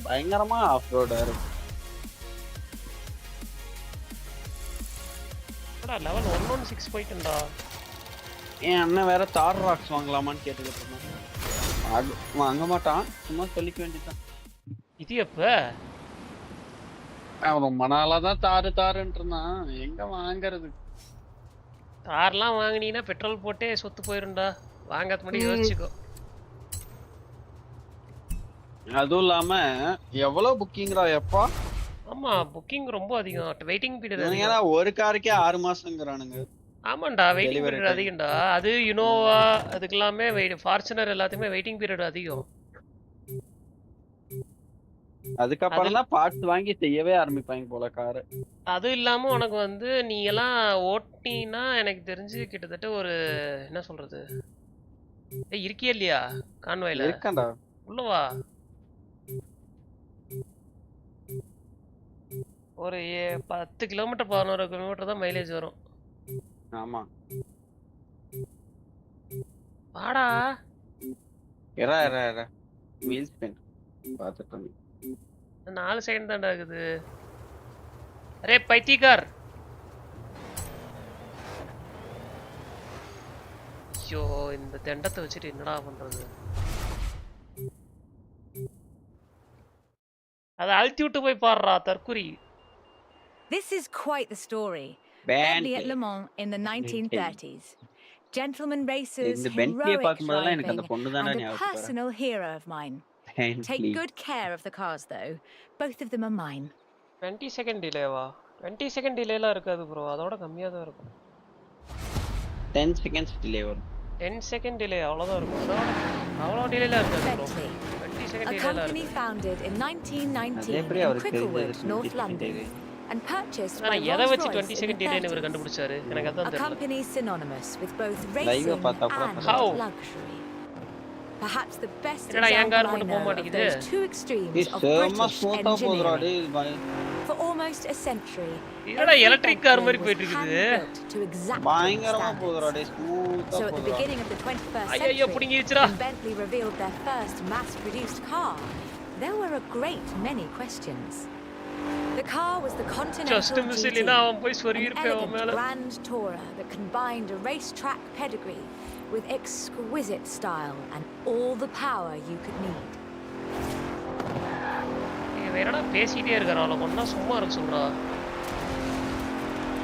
பயங்கரமா of rotor. அடா லெவல் 116 போயிட்டேன்டா. ஏன் அண்ணன் வேற தார் ராக்ஸ் வாங்கலாமான்னு கேட்டுக்கிட்டு இருந்தான். அது வாங்க மாட்டான், சும்மா சொல்லிக்க வேண்டியதான். இது எப்ப அவன் ரொம்ப நாளா தான் தாருன்ட்டு இருந்தான். எங்க வாங்குறது? கார்லாம் வாங்கினீங்கன்னா பெட்ரோல் போட்டே சொத்து போயிரும்டா. வாங்காத முன்னாடி யோசிச்சுக்கோ. அதுவும் இல்லாம எவ்வளவு புக்கிங்டா எப்பா? ஆமா புக்கிங் ரொம்ப அதிகம். வெயிட்டிங் பீரியட் அதிகம். ஏன்னா ஒரு காருக்கே 6 மாசம்ங்கறானுங்க. ஆமாண்டா வெயிட்டிங் பீரியட் அதிகம்டா. அது யுனோவா அதுக்கெல்லாமே ஃபார்ச்சுனர் எல்லாத்துக்குமே வெயிட்டிங் பீரியட் அதிகம். அதுக்கு அப்புறம் தான் பார்ட்ஸ் வாங்கி செய்யவே ஆரம்பிப்பாங்க போல கார். அது இல்லாம உனக்கு வந்து நீ எல்லாம் ஓட்டினா எனக்கு தெரிஞ்சு கிட்டத்தட்ட ஒரு என்ன சொல்றது? ஏய் இருக்கியா இல்லையா? கான்வாய்ல. இருக்கேன்டா. உள்ள வா. ஒரு 10 கிலோமீட்டர் 11 கிலோமீட்டர் தான் மைலேஜ் வரும். ஆமா. வாடா. எரா வீல் ஸ்பின் பாத்துட்டேன். 4 செகண்ட் தான்டா இருக்குது. அரே பைத்தியக்கார். ஐயோ இந்த தெண்டத்தை வச்சுட்டு என்னடா பண்றது? அதை அழுத்தி விட்டு போய் பாடுறா தற்குறி. This is quite the story. Bentley at Le Mans in the 1930s. Gentleman racers, இந்த பென்ட்லியை heroic பார்க்கும்போதெல்லாம் எனக்கு driving, அந்த பொண்ணு தானே and a ஞாபகம் வரும். personal hero of mine. Take good care of the cars though. Both of them are mine. 20 second டிலேவா? 20 second டிலேலாம் இருக்காது ப்ரோ, அதோட கம்மியாக தான் இருக்கும். 10 seconds டிலே வரும். 10 செகண்ட் டிலே அவ்வளோதான் இருக்கும். அவ்வளோ டிலேலாம் இருக்காது ப்ரோ. 20 செகண்ட் A டிலேலாம் company இருக்கும். founded in 1919 எப்படி in அவருக்கு Cricklewood, தெரிஞ்சது North London, and purchased by ஆனால் எதை வச்சு Rolls-Royce 20 in செகண்ட் the டிலேன்னு இவர் 30s. கண்டுபிடிச்சாரு எனக்கு அதான் A தெரியல. company synonymous with both Live racing பார்த்தா கூட and How? luxury. Perhaps the best என்னடா என் example கார் I மட்டும் போக know of மாட்டேங்குது? those two extremes of செம்ம British ஸ்மூத்தா போகுதுடா engineering. டேய் பாய். For almost a century, என்னடா every எலக்ட்ரிக் கார் மாதிரி Bentley போயிட்டு was இருக்குது? hand-built to exacting பயங்கரமா போகுதுடா standards. டேய் ஸ்மூத்தா So at the போகுதுடா. beginning of the 21st ஐயோ century, பிடிங்கிருச்சுடா. when Bentley revealed their first mass-produced car, there were a great many questions. The car was the Continental just miss GT, இல்லைன்னா அவன் போய் an சொருகிருப்பேன் அவன் elegant மேலே. grand tourer that combined a racetrack pedigree with exquisite style and all the power you could need. இவன் என்னடா பேசிட்டே இருக்கான், அவளை கொண்டா சும்மா இருக்க சொல்றா.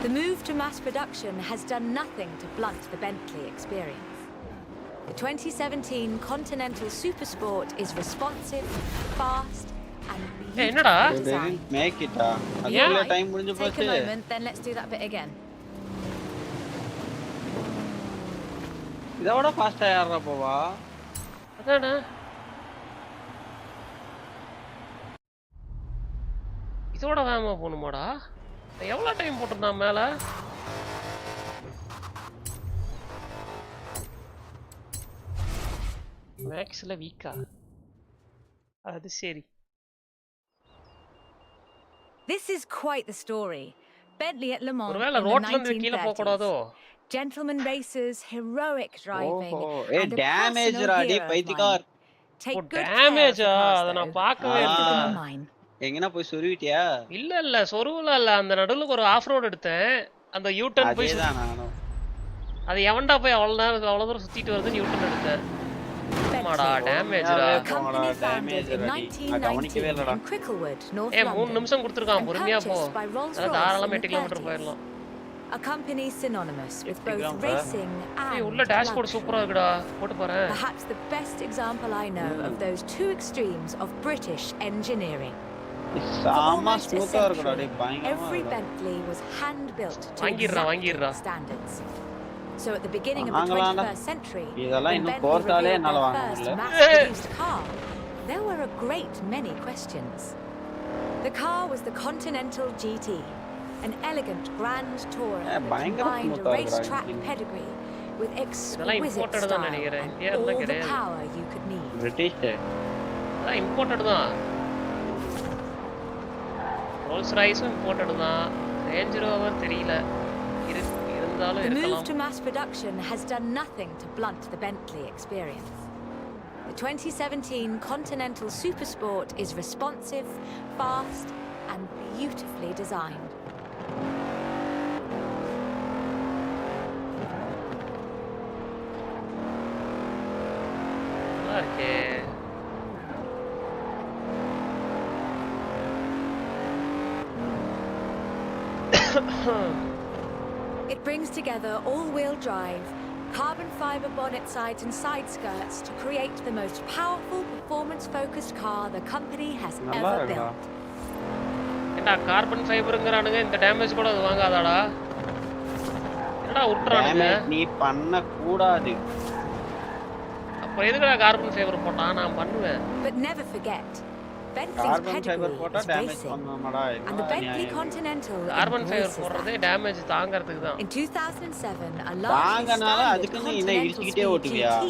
The move to mass production has done nothing to blunt the Bentley experience. The 2017 Continental Supersport is responsive, fast, and என்னடா? beautifully They designed. didn't make it ah. அதுக்குள்ள Yeah. டைம் முடிஞ்சு Take a போச்சு. moment, then let's do that bit again. இதோட ஃபாஸ்டா யாரா போவா? அதானே இதோட வேகமா போகணுமாடா? எவ்வளோ டைம் போட்டிருந்தான் மேல? மேக்ஸ்ல வீக்கா? அது சரி. This is quite the story. Bentley at Le Mans ஒருவேளை in the ரோட்ல இருந்து கீழே போக கூடாதோ? 1930s. Gentleman racers, heroic driving, ஓஹோ ஏ and a டேமேஜ் personal ராடி hero of பைத்தியக்கார். mine. Take oh good care of the டேமேஜா? cars அதை நான் though. பார்க்கவே Both of them இல்லை. are mine. எங்கனா போய் சொருவிட்டியா? இல்ல சொருவலாம் இல்ல, அந்த நடுவுல ஒரு ஆஃப் ரோட் எடுத்தேன், அந்த யூ டர்ன் போய் அதேதான் நானும். அது எவன்டா போய் அவ்வளவு நேரம் அவ்வளவு தூரம் சுத்திட்டு வருது யூ டர்ன் எடுத்தேன். ஆமாடா டேமேஜ்டா. Yeah, Company போங்கடா, founded damage in ராடி. நான் கவனிக்கவே 1919 இல்லடா. in Cricklewood, North 3 London. நிமிஷம் கொடுத்துருக்கான், and பொறுமையா போ. purchased by Rolls-Royce அது தாராளமா in 8 the கிலோமீட்டர் 30s. போயிடலாம். A company synonymous with both kilometre. racing ஏய் உள்ள and டேஷ்போர்ட் luxury. சூப்பரா இருக்குடா, போட்டு பாறேன். Perhaps the best example I know of those two extremes of British engineering. For Sama almost a ஸ்மூத்தா இருக்குடா century, டேய் பயங்கரமா every இருக்குடா. Bentley was hand-built to வாங்கிடுறா. exacting standards. So at the beginning of the வாங்கலாம்டா. 21st century, இதெல்லாம் when இன்னும் Bentley போர்ட்டாலே revealed என்னால their வாங்க first முடியல. mass-produced car, there were a great many questions. The car was the Continental GT, an elegant grand tourer that பயங்கர combined a smooth-ஆ இருக்குடா racetrack engine. pedigree with இதெல்லாம் exquisite imported தான் style நினைக்கிறேன். and இந்தியால all the கிடையாது. power you could need. British அதான் imported தான். Rolle's ராய்ஸும் imported தான். ரேஞ்ச் ரோவர் தெரியல, இருந்தாலும் The move இருக்கலாம். to mass production has done nothing to blunt the Bentley experience. The 2017 Continental Supersport is responsive, fast, and beautifully designed. நல்லா இருக்கே. It brings together all-wheel drive, carbon fiber bonnet sides and side skirts to create the most powerful performance-focused car the company has நல்லா ever இருக்குடா. built. ஏண்டா carbon ஃபைபருங்கறானுங்க, இந்த damage கூட அது வாங்காதாடா? என்னடா உட்றானுங்க? Damage நீ பண்ண கூடாது. அப்ப எதுக்குடா கார்பன் ஃபைபர் போட்டான்? நான் பண்ணுவேன். But never forget, Bentley's carbon fibre pedigree போட்டா is damage racing, பண்ணுமாடா and the Bentley Continental carbon fibre embraces போடுறதே that. டேமேஜ் தாங்கிறதுக்கு தான். In 2007, a largely தாங்கனால standard அதுக்கு நீ என்ன Continental இடிச்சிட்டே Speed ஓட்டுவியா? GT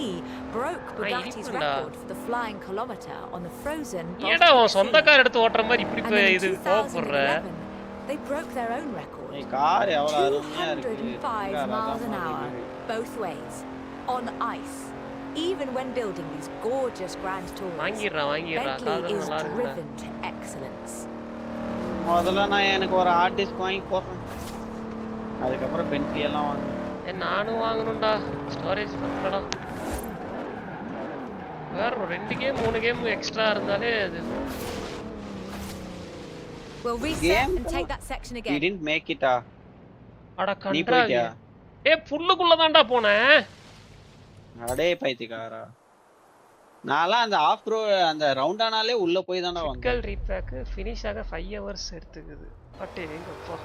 broke Bugatti's இடிப்பேன்டா. record for the flying kilometer on the frozen ஏடா Baltic உன் சொந்த Sea. Car எடுத்து ஓட்டுற மாதிரி இப்படி And then in இது கோவப்படுற? 2011, they broke their own record. ஏய் கார் எவ்வளவு அருமையா இருக்கு. 205 miles an hour, both ways, on ice. Even when building these gorgeous grand tours, வாங்கிடுறா Bentley காதல் is நல்லா இருக்குடா. driven to excellence. முதல்ல நான் எனக்கு ஒரு ஹார்ட் டிஸ்க் வாங்கி போடுறேன். அதுக்கப்புறம் பென்ட்லி எல்லாம் வாங்க. நானும் வாங்கணும்டா. ஸ்டோரேஜ் பத்தலடா. வேற 2 கேம் 3 கேம் எக்ஸ்ட்ரா இருந்தாலே அது We'll reset and take that section You again. didn't make it ah. அட நீ கண்டா. போய்ட்டியா? புல்லுக்குள்ள தான்டா போனேன். அடே பைத்தியக்காரா. நான்லாம் அந்த ஆஃப் ரோ அந்த ரவுண்ட் ஆனாலே உள்ள போய் தான்டா வந்தேன். ஃபிக்கல் ரீபேக் ஃபினிஷ் ஆக 5 ஹவர்ஸ் எடுத்துக்குது. அட்டே எங்கப்பா.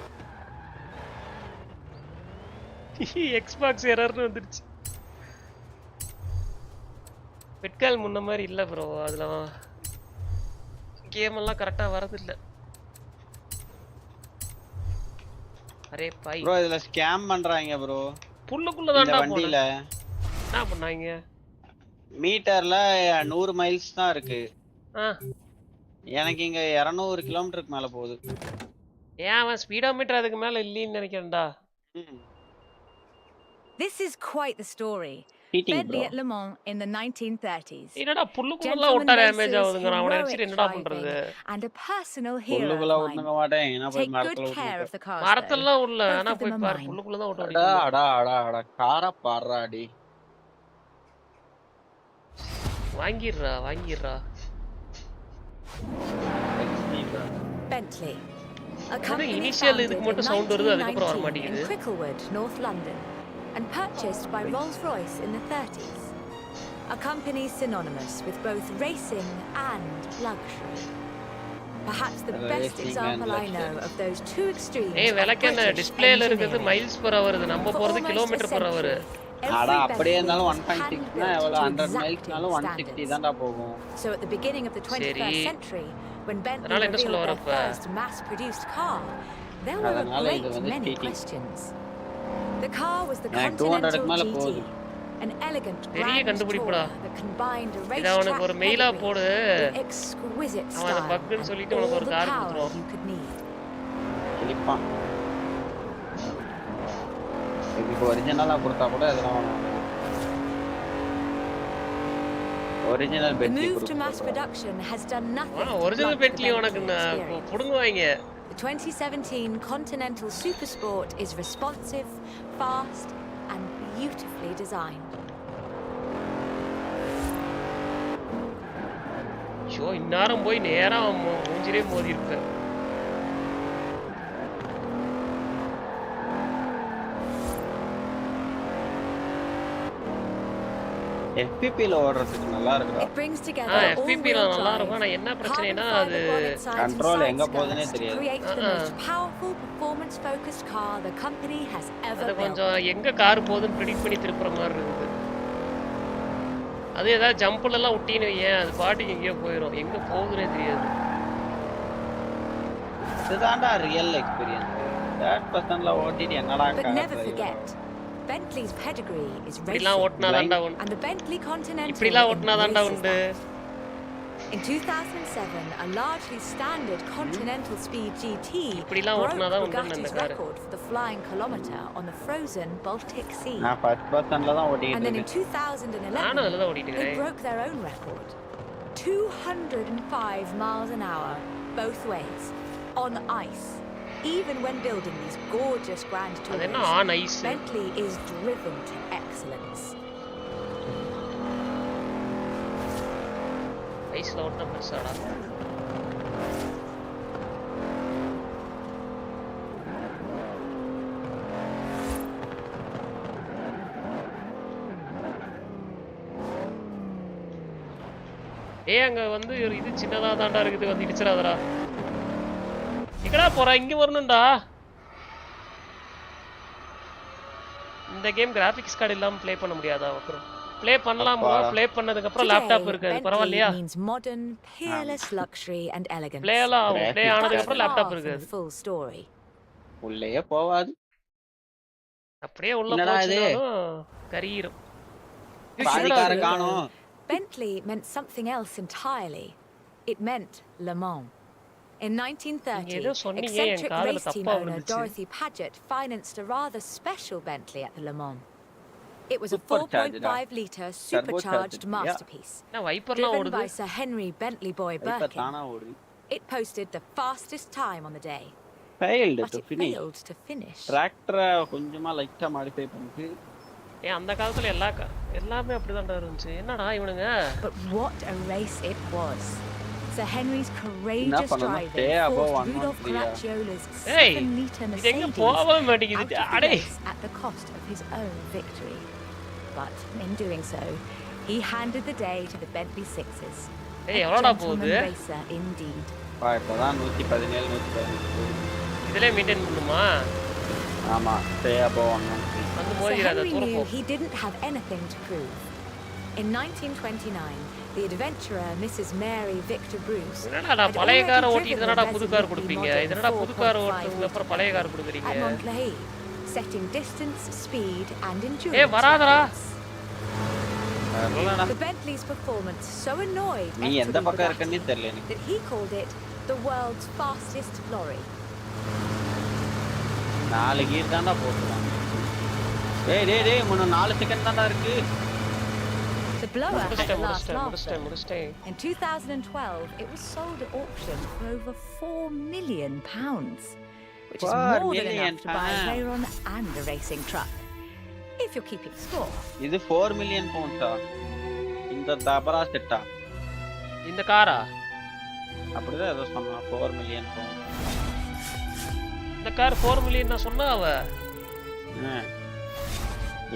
எக்ஸ்பாக்ஸ் எரர்னு வந்துருச்சு. ஃபிக்கல் முன்ன மாதிரி இல்ல ப்ரோ. அதுல கேம் எல்லாம் கரெக்ட்டா வரது இல்ல. அரே பாய் ப்ரோ இதுல ஸ்கேம் பண்றாங்க ப்ரோ. புல்லுக்குள்ள தான்டா போனேன். வண்டியில என்ன பண்ணாங்க? மீட்டர்ல 100 மைல்ஸ் தான் இருக்கு. எனக்கு இங்க 200 கிலோமீட்டருக்கு மேல போகுது. ஏன் அவன் ஸ்பீடோமீட்டர் அதுக்கு மேல இல்லன்னு நினைக்கிறேன்டா. This is quite the story. Bentley at Le Mans in the 1930s. என்னடா புல்லுக்குள்ள ஓட்ட டேமேஜ் ஆகுதுங்கற அவனை வச்சு என்னடா பண்றது? And a personal hero. புல்லுக்குள்ள ஓட்டுங்க மாட்டேன். என்ன போய் மரத்துல ஓட்டுங்க. மரத்தெல்லாம் உள்ள انا போய் பார் புல்லுக்குள்ள தான் ஓட்ட அடா அடா அடா கார பாறடி. வாங்கிடுறா. Bentley. A company initial இதுக்கு மட்டும் சவுண்ட் வருது அதுக்கு அப்புறம் வர மாட்டேங்குது. Cricklewood, North London, and purchased by Rolls-Royce in the 30s. A company synonymous with both racing and luxury. Perhaps the best example I know of those two extremes. விளக்கென்ன டிஸ்ப்ளேல இருக்குது miles per hour இது நம்ம போறது kilometre per hour. அட அப்படியே இருந்தாலும் 1.6 னா எவ்வளவு 100 மைல்ஸ்னாலும் 160 தான்டா போகும். So at the beginning of the 21st century when Bentley revealed their first mass-produced car, there were a great many questions. The car was the Continental GT, an elegant grand tourer that combined a racetrack pedigree with exquisite style and all the power you could need. கிளிப்பான். இது ஒரிஜினலா கொடுத்தா கூட அதெல்லாம் original Bentley The move to mass production has done nothing. Original Bentley உனக்கு புடுங்குவாங்க. The 2017 Continental Supersport is responsive, fast, and beautifully designed. இந்நேரம் போய் நேரா மூஞ்சிலே மோதி இருப்பேன். FPP ல ஓடுறதுக்கு நல்லா இருக்குடா. FPP ல நல்லா இருக்கும். ஆனா என்ன பிரச்சனைனா அது கண்ட்ரோல் எங்க போகுதுனே தெரியாது. அது கொஞ்சம் எங்க கார் போகுதுன்னு ப்ரெடிக்ட் பண்ணி திருப்புற மாதிரி இருக்குது. அது ஏதாவது ஜம்ப்ல எல்லாம் விட்டீன்னு வையேன் அது பாட்டுக்கு எங்கேயோ போயிடும். எங்க போகுதுன்னே தெரியாது. இதுதான்டா ரியல் எக்ஸ்பீரியன்ஸ். தேர்ட் பர்சன்ல ஓட்டிட்டு என்னடா car Bentley's pedigree is racing, and the Bentley Continental embraces that. In 2007, a largely standard Continental Speed GT broke Bugatti's record for the flying kilometer on the frozen Baltic Sea. And then in 2011, they broke their own record. 205 miles an hour, both ways, on ice. Even when building these gorgeous grand tours, Bentley is driven to excellence. Ice load number sada. அங்க வந்து இது சின்னதா தான்டா இருக்குது வந்து இடிச்சறாதடா. எங்கடா போற இங்க வரணும்டா. இந்த கேம் கிராபிக்ஸ் கார்டு இல்லாம ப்ளே பண்ண முடியாதா அப்புறம்? ப்ளே பண்ணலாமா? ப்ளே பண்ணதுக்கு அப்புறம் லேப்டாப் இருக்காது. பரவாயில்லையா? means modern, peerless luxury and elegance. Play எல்லாம் ஆகும். ப்ளே ஆனதுக்கு அப்புறம் லேப்டாப் இருக்காது. Full story. உள்ளேயே போவாது. அப்படியே உள்ள போச்சுனாலும் கரியிரும். பாதிக்கார காணோம். Bentley meant something else entirely. It meant Le Mans. In 1930, eccentric race team owner Dorothy Paget financed a rather special Bentley at the Le Mans. It was a 4.5-litre supercharged masterpiece. Driven by Sir Henry Bentley Boy Birkin, it posted the fastest time on the day. But it failed to finish. Tractor கொஞ்சமா லைட்டா modify பண்ணிட்டு அந்த காலத்துல எல்லாமே அப்படிதான் இருந்துச்சு. என்னடா இவனுங்க? But what a race it was. Sir Henry's courageous driving forced Rudolf Caracciola's 7-litre Mercedes at the cost of his own victory. But in doing so, he handed the day to the Bentley Sixes. A gentleman racer indeed. இப்பதான் 117 118 இதெல்லாம் maintain பண்ணுமா? ஆமா stay above 113. Sir Henry knew he didn't have anything to prove. In 1929, the adventurer Mrs. Mary Victor Bruce என்னடா பழைய காரை ஓட்டிட்டு தானடா புது கார் கொடுப்பீங்க. இதனடா புது கார் ஓட்டுறதுக்கு அப்புறம் பழைய கார் கொடுக்குறீங்க. setting distance, speed and endurance. வராதடா. The Bentley's performance so annoyed நீ எந்த பக்கம் இருக்கன்னு தெரியல எனக்கு. that he called it the world's fastest lorry. 4 கீர் தான்டா போடுறான். டேய் முன்ன 4 செகண்ட் தான்டா இருக்கு. The blower had the last laugh. In 2012, it was sold at auction for over £4 million, which is more than enough to buy a Veyron and a racing truck. If you're keeping score. இது 4 million pounds-ஆ? இந்த தபரா செட்டா? இந்த காரா? அப்படிதான் ஏதோ சொன்னா 4 million pounds. இந்த car 4 million நான் சொன்னா அவ.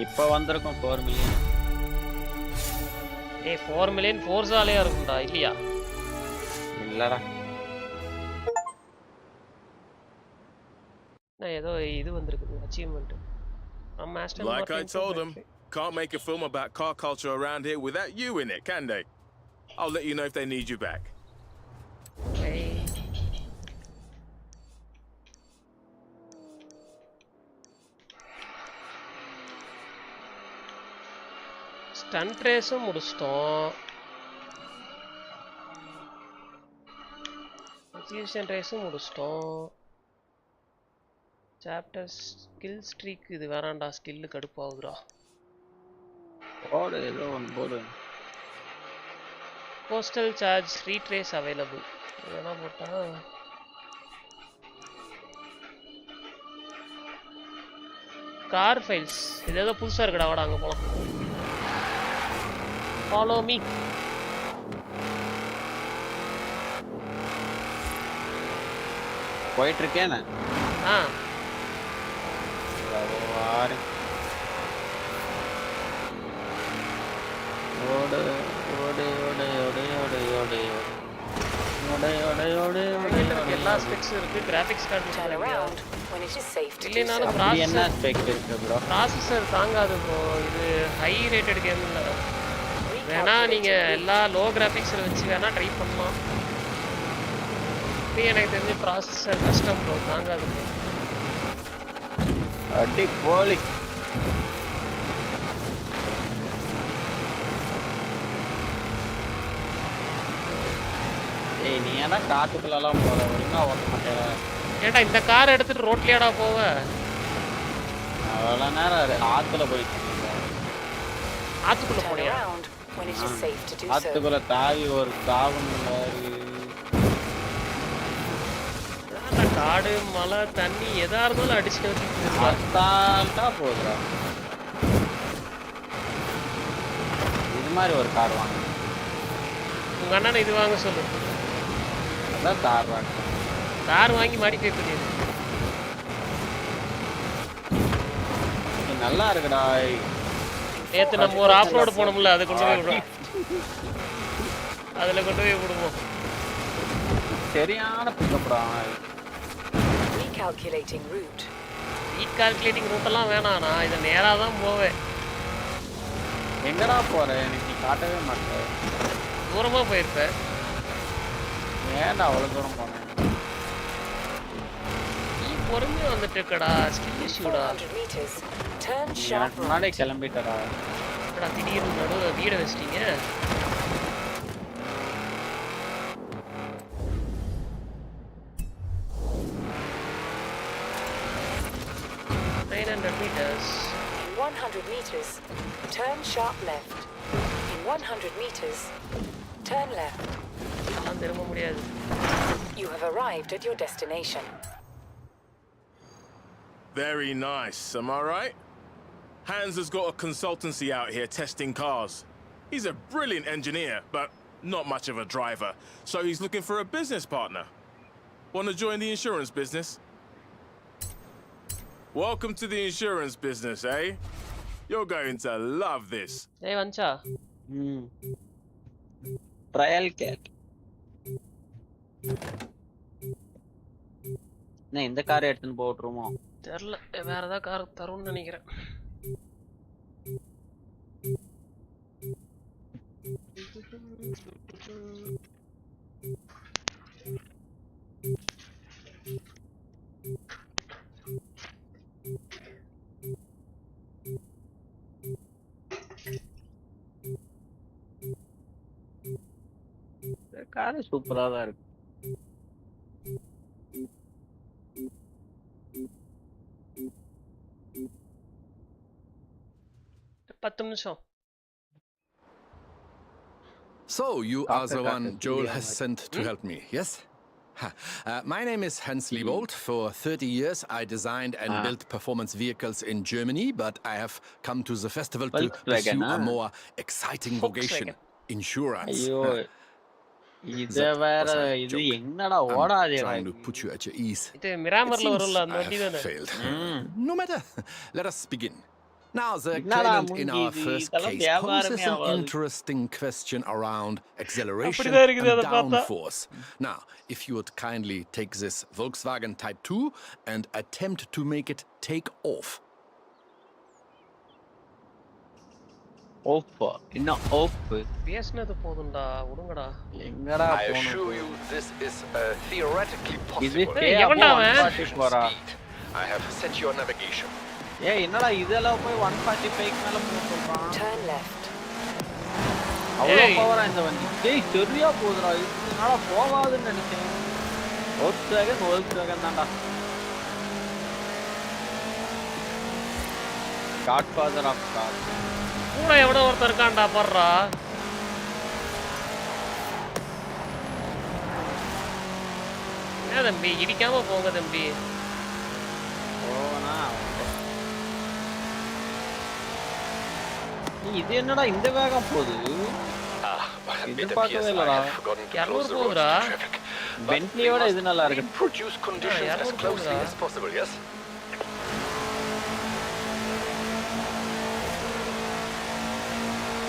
இப்போ வந்திருக்கும் 4 million. 4 million Forza-லயே இருக்கும்டா இல்லையா? இல்லடா. நான் ஏதோ இது வந்திருக்கு achievement. Like I told them, can't make a film about car culture around here without you in it, can they? I'll let you know if they need you back. Okay. Stunt race முடிச்சிட்டோம். Execution race முடிச்சிட்டோம். Chapter skill streak இது வேறாம்டா skill கடுப்பாகுதுடா. போடு ஏதோ ஒன்னு போடு. Postal charge retrace available. இதெல்லாம் போட்டா car files இது ஏதோ புதுசா இருக்குடா வாடா அங்க போலாம். Follow me. போயிட்டு இருக்கேனா? வாரு. ஓடு ஓடு ஓடு ஓடு ஓடு ஓடு ஓடு ஓடு ஓடு எல்லா ஸ்பெக்ஸ் இருக்கு. Graphics card around when it is safe to இல்லைனாலும் என்ன ஸ்பெக் இருக்கு ப்ரோ? ப்ராசஸர் தாங்காது ப்ரோ. இது ஹை ரேட்டட் கேம் இல்ல. வேணா நீங்க எல்லா லோ கிராபிக்ஸ்ல வச்சு வேணா ட்ரை பண்ணலாம். இப்போ எனக்கு தெரிஞ்ச ப்ராசஸர் கஷ்டம் ப்ரோ தாங்காது. அடி போலி. நீ என்ன காட்டுக்குள்ளலாம் போற ஒழுங்கா ஓட்ட மாட்டேற. ஏடா இந்த கார் எடுத்துட்டு ரோட்லயாடா போவ? அவ்வளோ நேரம் ஆத்துல போயிட்டு ஆத்துக்குள்ள போறியா? ஆத்துக்குள்ள தாவி ஒரு தாவணி காடு மழை தண்ணி எதா இருந்தாலும் அடிச்சுட்டு வச்சுட்டா போதுடா. இது மாதிரி ஒரு கார் வாங்க. உங்க அண்ணனை இது வாங்க சொல்லு. அதான் கார் வாங்க. கார் வாங்கி மாடிஃபை பண்ணிடு. நல்லா இருக்குடா. நேத்து நம்ம ஒரு ஆஃப் ரோடு போனோம்ல, அதை கொண்டு போய் விடுறோம். அதுல கொண்டு போய் விடுவோம். சரியான பிக்கப்டா. Recalculating route. ரீகால்குலேட்டிங் ரூட் எல்லாம் வேணாம். நான் இதை நேரா தான் போவேன். எங்கடா போற எனக்கு நீ காட்டவே மாட்டேன். தூரமா போயிருப்ப. ஏன்டா அவ்வளவு தூரம் போனேன்? நீ பொறுமையா வந்துட்டு இருக்கடா. ஸ்கில் இஷ்யூடா. 400 meters. Turn sharp எனக்கு முன்னாடியே கிளம்பிட்டடா. என்னடா திடீர்னு நடுவுல வீட வச்சிட்டீங்க? meters. In 100 meters, turn sharp left. In 100 meters, turn left. இதெல்லாம் திரும்ப முடியாது. You have arrived at your destination. Very nice, am I right? Hans has got a consultancy out here testing cars. He's a brilliant engineer, but not much of a driver. So he's looking for a business partner. Want to join the insurance business? Welcome to the insurance business, eh? You're going to love this. Hey, Vancha. Trial cat. நான் இந்த காரை எடுத்துன்னு போட்டுருமோ? தெரியல, வேற ஏதாவது car தரும்னு நினைக்கிறேன். Car சூப்பரா தான் இருக்கு. So, you are the one Joel has sent to help me, yes? My name is Hans Liebold. For 30 years, I designed and built performance vehicles in Germany, but I have come to the festival to pursue a more exciting vocation, insurance. இது வேற இது என்னடா ஓடாதே trying to put you at your ease. இது மிராமர்ல வரும்ல அந்த வண்டி தானே. No matter. Let us begin. Now, the claimant in our first case poses an interesting question around acceleration and downforce. Now, if you would kindly take this Volkswagen Type 2 and attempt to make it take off. Off. Inna off. பேஸ்னது போடுடா, உடுங்கடா. எங்கடா போணும்? I assure you this is theoretically possible. இது எவன்டா அவன்? I have set your navigation. ஏய் என்னடா இதெல்லாம் போய் 145 மேல போக சொல்றான். Turn left. அவ்வளோ பவரா இந்த வண்டி. டேய் சரியா போகுதுடா. என்னடா போகாதுன்னு நினைச்சேன். Volkswagen தான்டா. Godfather of cars. கூட எவனோ ஒருத்தர் இருக்கான்டா பாருடா. ஏன் தம்பி இடிக்காம போங்க தம்பி. ஓனா. இது என்னடா இந்த வேகம் போகுது? இது பார்க்கவே இல்லடா. 200 போகுதுடா. பென்ட்லியோட இது நல்லா இருக்கு. Produce conditions as closely as possible, yes?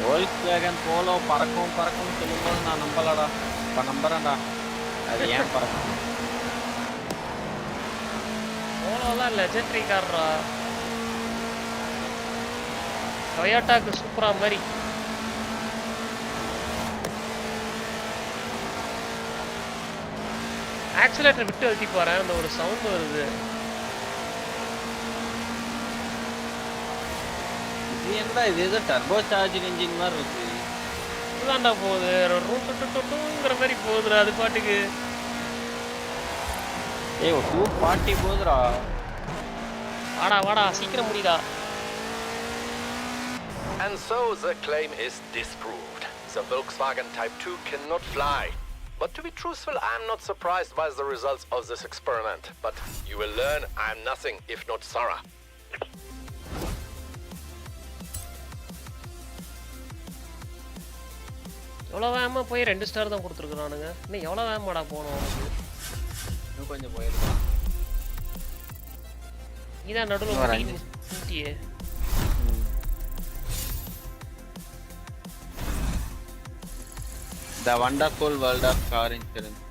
Volkswagen Polo பறக்கும் சொல்லும்போது நான் நம்பலடா. இப்ப நம்புறேன்டா. அது ஏன் பறக்கும்? போலோலாம் லெஜெண்டரி கார்ரா. டொயோட்டாக்கு சூப்பரா மாதிரி. ஆக்சிலேட்டர் விட்டு அழுத்தி போறேன், அந்த ஒரு சவுண்ட் வருது. இது என்னடா இது ஏதோ டர்போ சார்ஜிங் இன்ஜின் மாதிரி இருக்கு. இதுதான்டா போகுது, ரூட்டுங்கிற மாதிரி போகுதுடா அது பாட்டுக்கு. ஏய் 240 போகுதுடா. வாடா சீக்கிரம் முடிடா. And so the claim is disproved. The Volkswagen Type 2 cannot fly. But to be truthful, I'm not surprised by the results of this experiment. But you will learn I'm nothing if not thorough. எவ்வளோ வேகமா போய் 2 star தான் கொடுத்துருக்குறானுங்க. இன்னும் எவ்வளோ வேகமாடா போகணும் உனக்கு? இன்னும் கொஞ்சம் போயிருக்கலாம். இதான் நடுவில் ஊட்டியே. The wonderful world of car insurance.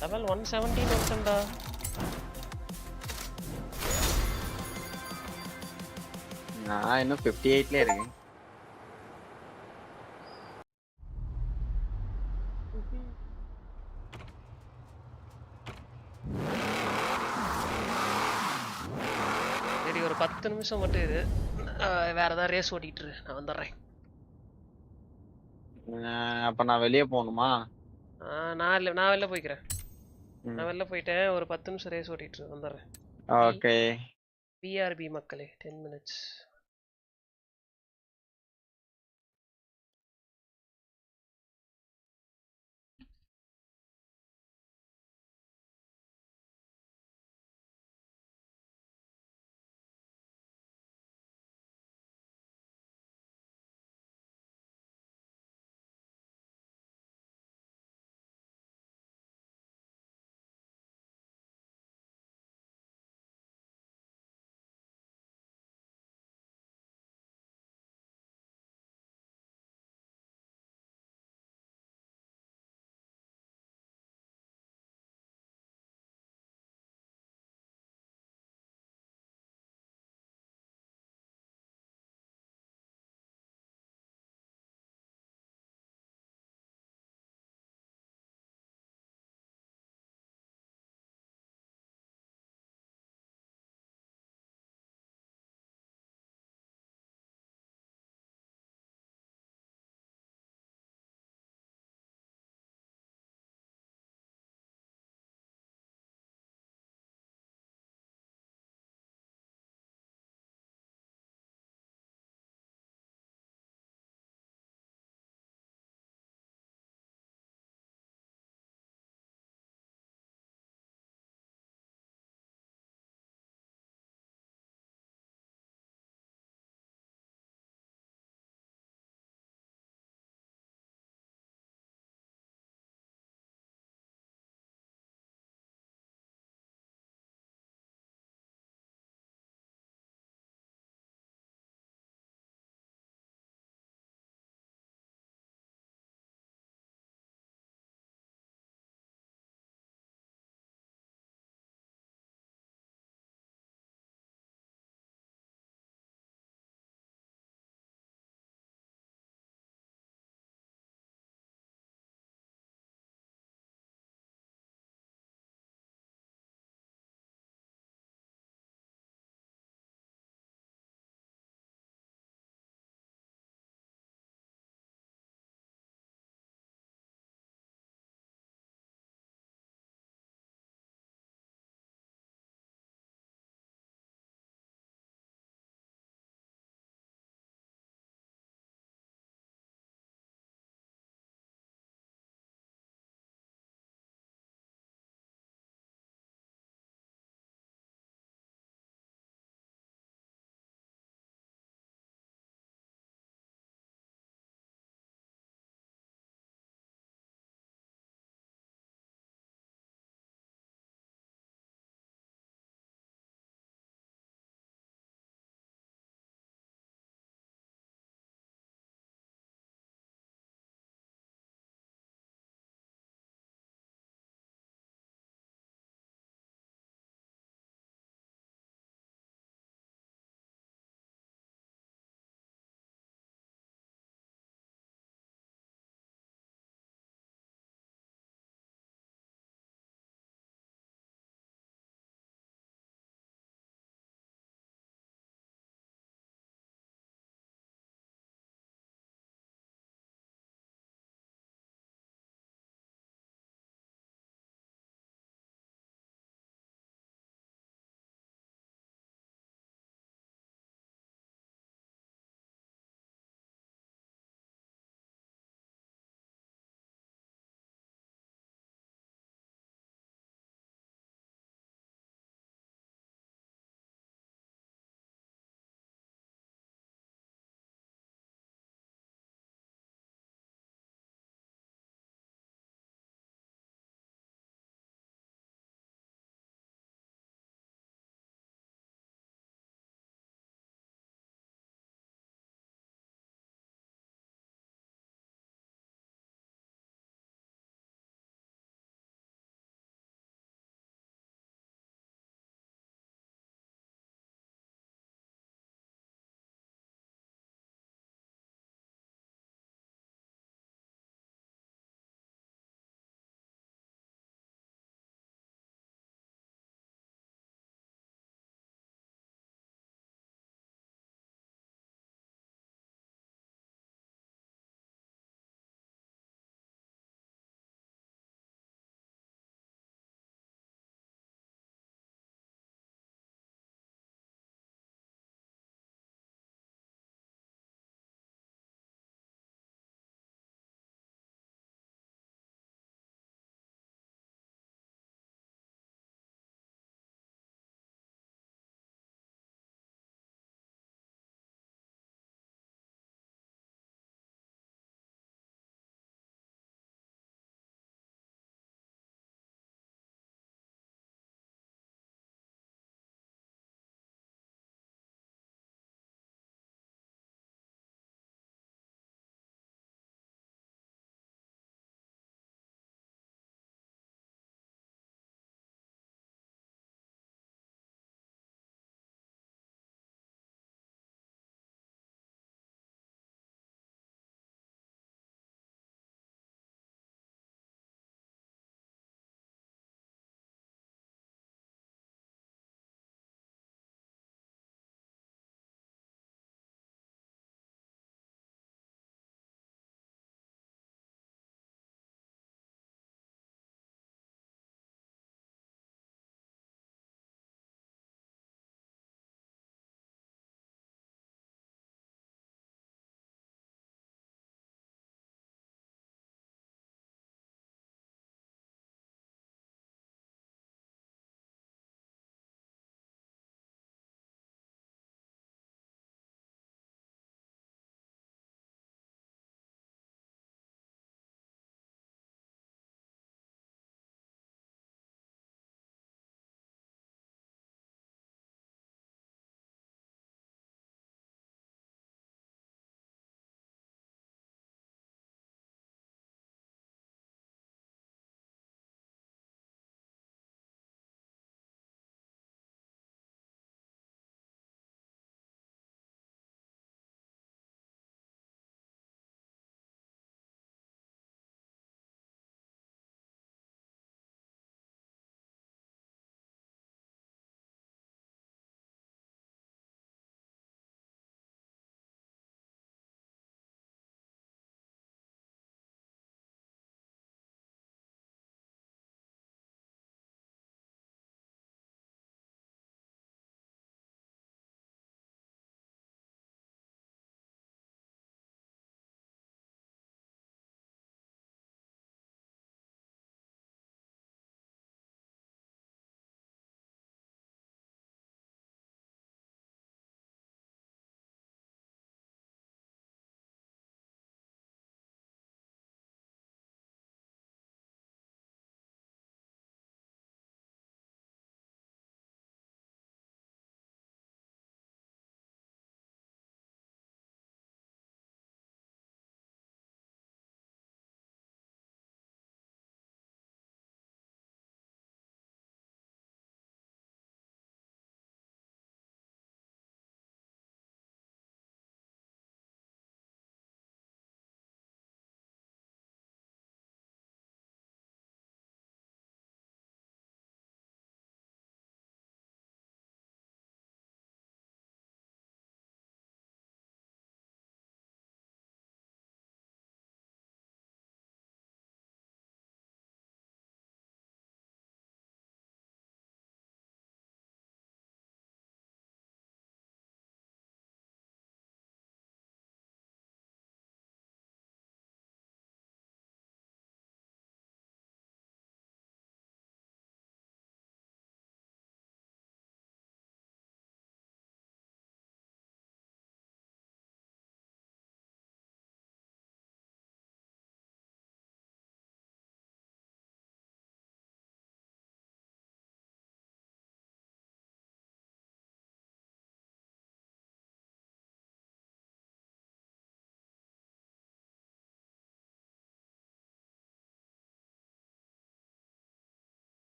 level 117 வந்துட்டா. நான் இன்னும் 58ல இருக்கேன். சரி ஒரு 10 நிமிஷம் மட்டும் இது வேற ஏதாவது ரேஸ் ஓட்டிட்டு இரு, நான் வந்துடுறேன். அப்ப நான் வெளியே போகணுமா? நான் வெளில போய்க்கிறேன். நான் வெளில போயிட்டேன், ஒரு 10 நிமிஷம் ரேஸ் ஓட்டிட்டு இரு, வந்துடுறேன். ஓகே. பிஆர்பி மக்களே 10 minutes.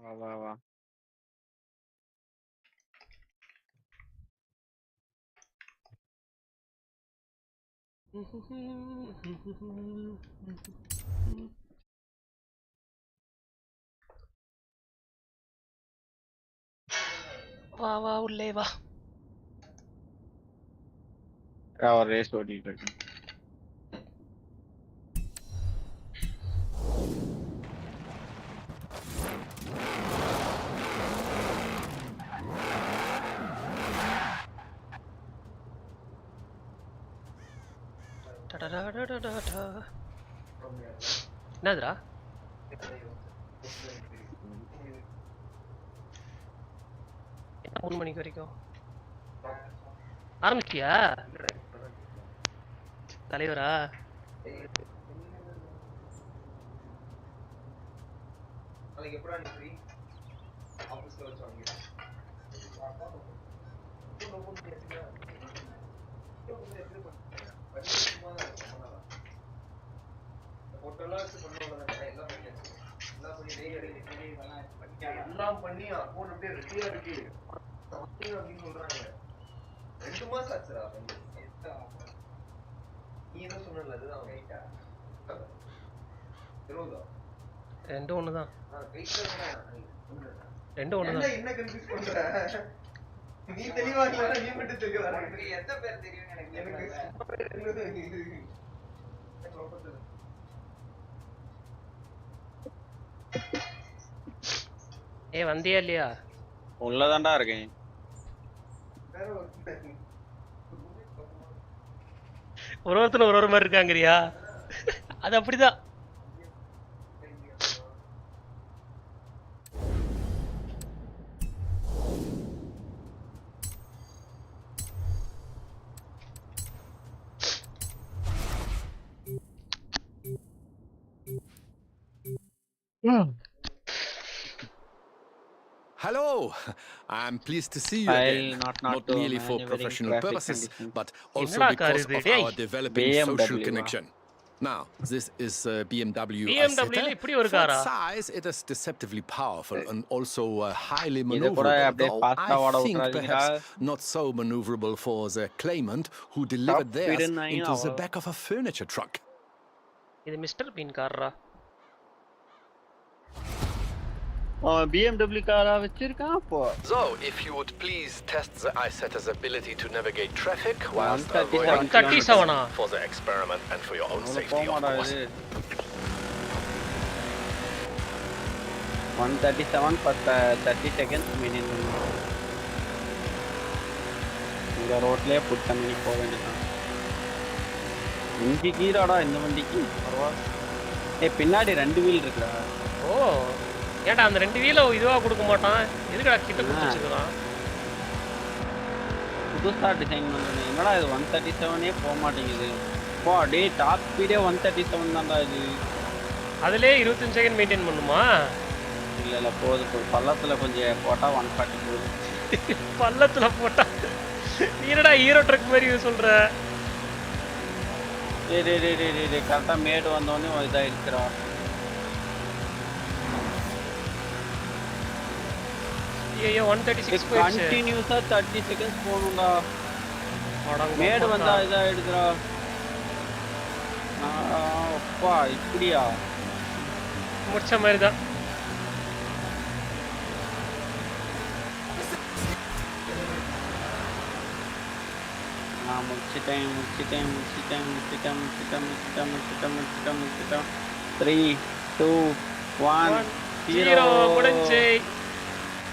வா வா வா. வா வா உள்ளே வா. ஒரு ரேஸ் ஓடிட்டு இருக்கேன். என்னதுடா? என்ன 3 மணிக்கு வரைக்கும் ஆரம்பிச்சியா தலைவரா? எல்லாம் பண்ணி அக்கௌண்ட் அப்படியே ரெடியா இருக்கு அப்படின்னு சொல்றாங்க. 2 மாசம் ஆச்சுடா. நீ என்ன சொன்னல அதுதான் ரைட்டா? 20 ரெண்டும் ஒண்ணுதான். ரெண்டும் என்ன ஒண்ணுதான். என்ன கன்ஃபியூஸ் பண்ற? நீ தெளிவா இல்ல, நீ மட்டும் தெளிவா இருக்க. நீ எந்த பேர் தெரியும் எனக்கு? ஏய் வந்தியா இல்லையா? உள்ளதான்டா இருக்கேன். ஒருத்தர் ஒரு மாதிரி இருக்காங்கறியா? அது அப்படிதான். Hello, I'm pleased to see you again. Not merely for professional purposes, but also because of our developing social connection. Now, this is BMW Acer. For its size, it is deceptively powerful and also highly maneuverable, though I think perhaps not so maneuverable for the claimant who delivered theirs into the back of a furniture truck. இது mister been காரா? BMW காரா வச்சிருக்கான் அப்போ. So, if you would please test the Acer's ability to navigate traffic whilst avoiding 137 for the experiment and for your own safety, of course. 137 for 30 seconds minimum. இந்த ரோட்லயே put பண்ணி போக வேண்டியதான். இஞ்சி கீராடா இந்த வண்டிக்கு பரவாயில்ல. பின்னாடி 2 வீல் இருக்குடா. ஓ ஏன்டா அந்த 2 வீல இதுவா கொடுக்க மாட்டான்? எதுக்குடா கிட்ட கொடுத்து வச்சுக்கிறான்? புதுசா டிசைன் பண்றேன். என்னடா இது 137 போக மாட்டேங்குது. போ டேய் டாப் ஸ்பீடே 137 தான்டா இது. அதுலயே 25 செகண்ட் மெயின்டைன் பண்ணுமா? இல்ல போகுது. பள்ளத்துல கொஞ்சம் போட்டா 140 போகுது. பள்ளத்துல போட்டா நீ என்னடா ஹீரோ ட்ரக் மாதிரி சொல்ற? டேய் கரெக்டா மேடு வந்தோடனே இதாயிருச்சுடா. ஐயோ 136 போயிடுச்சு. கண்டினியூஸா 30 செகண்ட்ஸ் போணும்டா. மேடு வந்தா இதாயிடுதுடா. அப்பா இப்படியா முடிச்ச மாதிரி தான். நான் முடிச்சிட்டேன். 3 2 1 0 முடிஞ்சு.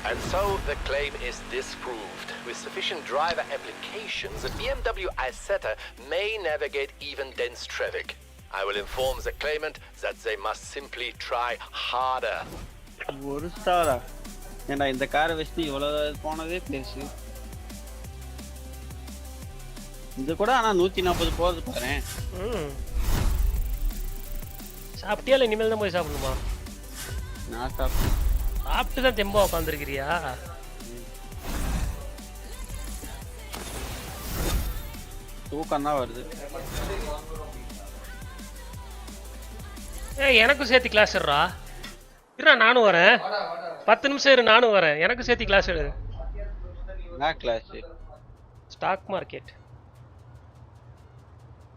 And so the claim is disproved. With sufficient driver applications, the BMW Acer may navigate even dense traffic. I will inform the claimant that they must simply try harder. ஒரு ஸ்டாரா? ஏன்னா இந்த காரை வச்சு இவ்வளவு போனதே பெருசு. இது கூட ஆனா 140 போகுது பாரு. சாப்பிட்டியா இல்ல இனிமேல் தான் போய் சாப்பிடணுமா? நான் சாப்பிட்டு தான் தெம்பா உட்காந்துருக்கிறியா? தூக்கம் தான் வருது. எனக்கும் சேர்த்து கிளாஸ் இருடா. இருடா நானும் வரேன். 10 நிமிஷம் இரு, நானும் வரேன். எனக்கு சேர்த்து கிளாஸ் எடு. என்ன கிளாஸ்? ஸ்டாக் மார்க்கெட்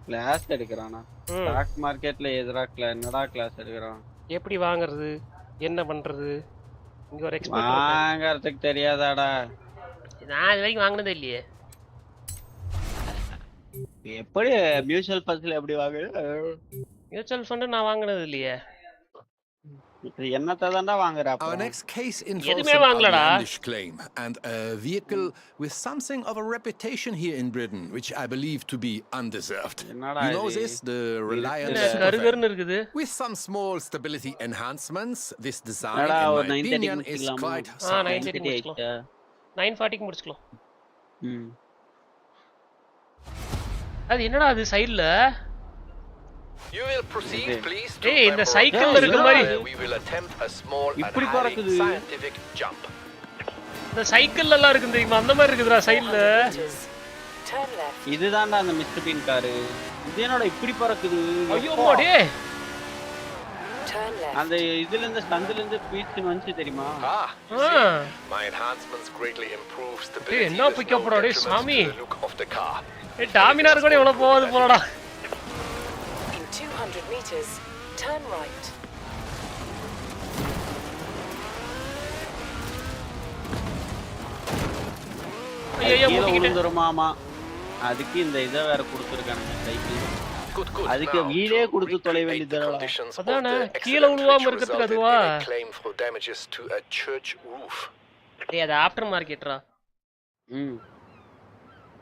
கிளாஸ் எடுக்கிறானா? ஸ்டாக் மார்க்கெட்ல எதுரா என்னடா கிளாஸ் எடுக்கிறான்? எப்படி வாங்குறது, என்ன பண்றது? இங்க ஒரு எக்ஸ்பர்ட் வாங்கறதுக்கு தெரியாதாடா? நான் இது வரைக்கும் வாங்கினதே இல்லையே. எப்படி மியூச்சுவல் ஃபண்ட்ஸ்ல எப்படி வாங்குது? மியூச்சுவல் ஃபண்ட் நான் வாங்கினது இல்லையே. என்னத்தை தான்டா வாங்குற? Our next case involves எதுமே an வாங்கலடா. outlandish claim and a vehicle with something of a reputation here in Britain, which I believe to be undeserved. என்னடா You know இது? this, the Reliant கருகருன்னு இருக்குது. With some small stability enhancements, this design, என்னடா in ஒரு my 930 opinion, is முடிச்சுக்கலாமா? quite 930 முடிச்சுக்கலாம். 940க்கு முடிச்சுக்கலாம். அது என்னடா அது சைடுல? You will proceed, please, to ஏய், இந்த Member சைக்கிள்ல இருக்க மாதிரி where we will attempt a small and இப்படி highly பறக்குது. scientific jump. இந்த சைக்கிள்ல எல்லாம் இருக்கு தெரியுமா, அந்த மாதிரி இருக்குதுடா சைடுல. Turn left. இதுதான்டா அந்த மிஸ்டர் பீன் காரு. இது என்னடா இப்படி பறக்குது? ஐயோ மாடே. Turn left. அந்த இதுல இருந்து ஸ்டண்ட்ல இருந்து பீச் வந்துச்சு தெரியுமா? My enhancements greatly improve stability. ஏய், என்ன with பிக் அப் no டா டேய் detriment சாமி. to the look of the car. ஏய், டாமினார் கூட இவ்வளவு போகாது போலடா. In 200 meters, turn right. ஐயோ கீழே முட்டிக்கிட்டேன். விழுந்துருமாமா. அதுக்கு இந்த இதை வேற கொடுத்துருக்கானுங்க சைக்கிள். Good. அதுக்கு Now, வீலே to கொடுத்து தொலை recreate the வேண்டியதுடா. conditions of அதானே, the கீழே accident விழுவாம which இருக்கிறதுக்கு resulted அதுவா? in a claim for damages to a church roof. ஏய், அது ஆஃப்டர் மார்க்கெட்ரா.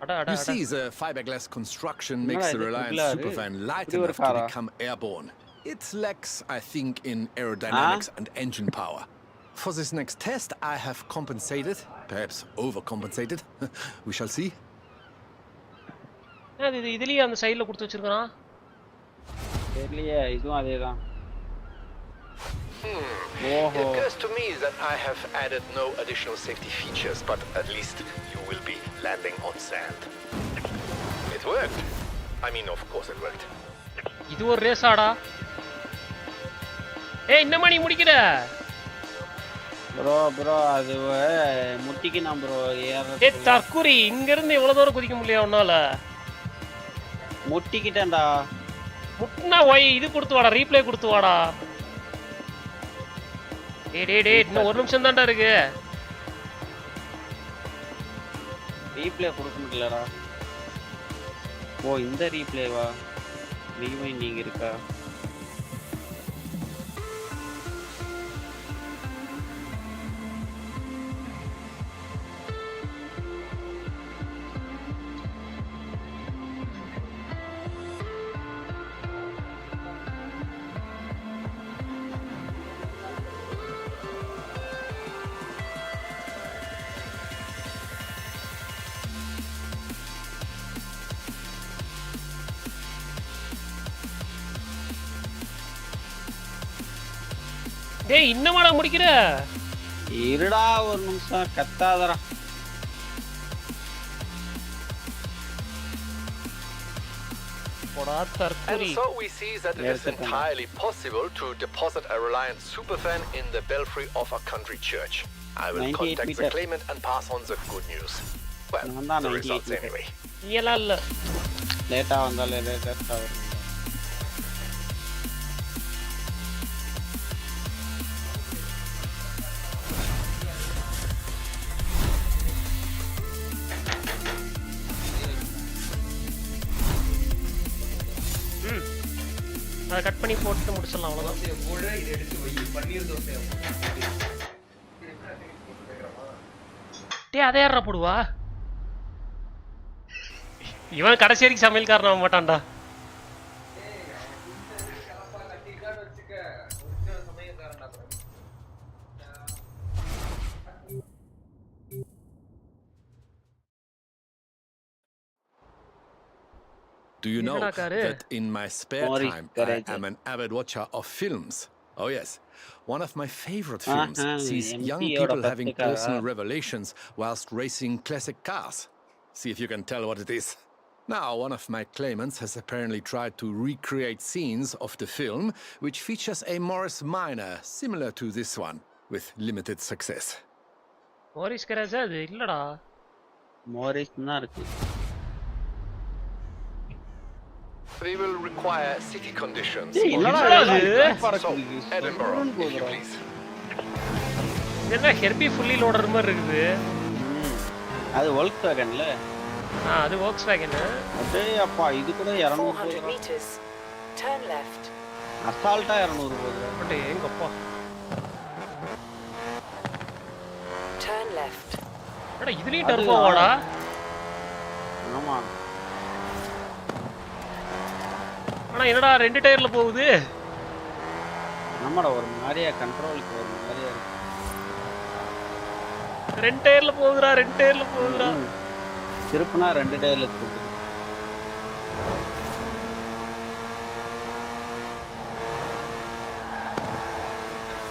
அட அட You அட. see, the fiberglass construction என்னடா makes the இது Reliant புதுலா Supervan இருக்கு? light இப்படி ஒரு enough to காரா? become airborne. It lacks, I think, in aerodynamics and engine power. For this next test, I have compensated, perhaps overcompensated. We shall see. அது இதுலயே அந்த சைடுல கொடுத்து வச்சிருக்கான். தெரியலையே, இதுவும் அதேதான். It occurs to me that I have added no additional safety features, but at least you will be landing on sand. It worked. I mean, of course it worked. இது ஒரு ரேஸாடா. ஏய், என்ன மணி முடிக்கிற? ப்ரோ அது முட்டிக்கு நான் ப்ரோ ஏற. ஏய் தற்குறி, இங்க இருந்து எவ்வளவு தூரம் குதிக்க முடியல உன்னால? முட்டிக்கிட்டேன்டா. முட்டினா ஒய் இது கொடுத்து வாடா, ரீப்ளே கொடுத்து வாடா. டேய் இன்னும் ஒரு நிமிஷம் தான்டா இருக்கு. ரீப்ளே கொடுக்க முடியலடா. ஓ, இந்த ரீப்ளேவா? ரீவைண்டிங் இருக்கா? டேய், இன்னமாடா முடிக்கிற? இருடா ஒரு நிமிஷம், கத்தாதடா. போடா தற்குறி. And so we see that it is entirely possible to deposit a Reliant Superfan in the belfry of a country church. I will 98 contact the meters. claimant and pass on the good news. Well, நான் தான் the 98 results meters. anyway. நீலாம் இல்ல. லேட்டா வந்தாலே லேட்டஸ்டா வரும். அதை cut பண்ணி போட்டு முடிச்சிடலாம், அவ்வளோதான். டேய், அதை யாரா போடுவா? இவன் கடைசி வரைக்கும் சமையல்காரன் ஆக மாட்டான்டா. Do you know that in my spare time I am an avid watcher of films? Oh yes, one of my favorite films sees young people having personal revelations whilst racing classic cars. See if you can tell what it is. Now, one of my claimants has apparently tried to recreate scenes of the film which features a Morris Minor similar to this one. with limited success. Morris கராஜா அது இல்லடா. Morris தான் இருக்கு. We will require city conditions. என்னடா இது? So, Edinburgh, if you please. என்ன ஹெர்பி fully loader மாதிரி இருக்குது. அது Volkswagenல. அது Volkswagen. அடே அப்பா இது கூட 200 400 meters. Turn left. அசால்ட்டா 200 போகுது. அடே எங்கப்பா. Turn left. அட இதுலயும் டர்போவாடா. ஆமா. ஆனா என்னடா ரெண்டு டயர்ல போகுது. நம்மட ஒரு மாதிரியா கண்ட்ரோலுக்கு ஒரு மாதிரியா இருக்கு. ரெண்டு டயர்ல போகுதுடா. திருப்புனா ரெண்டு டயர்ல போகுது.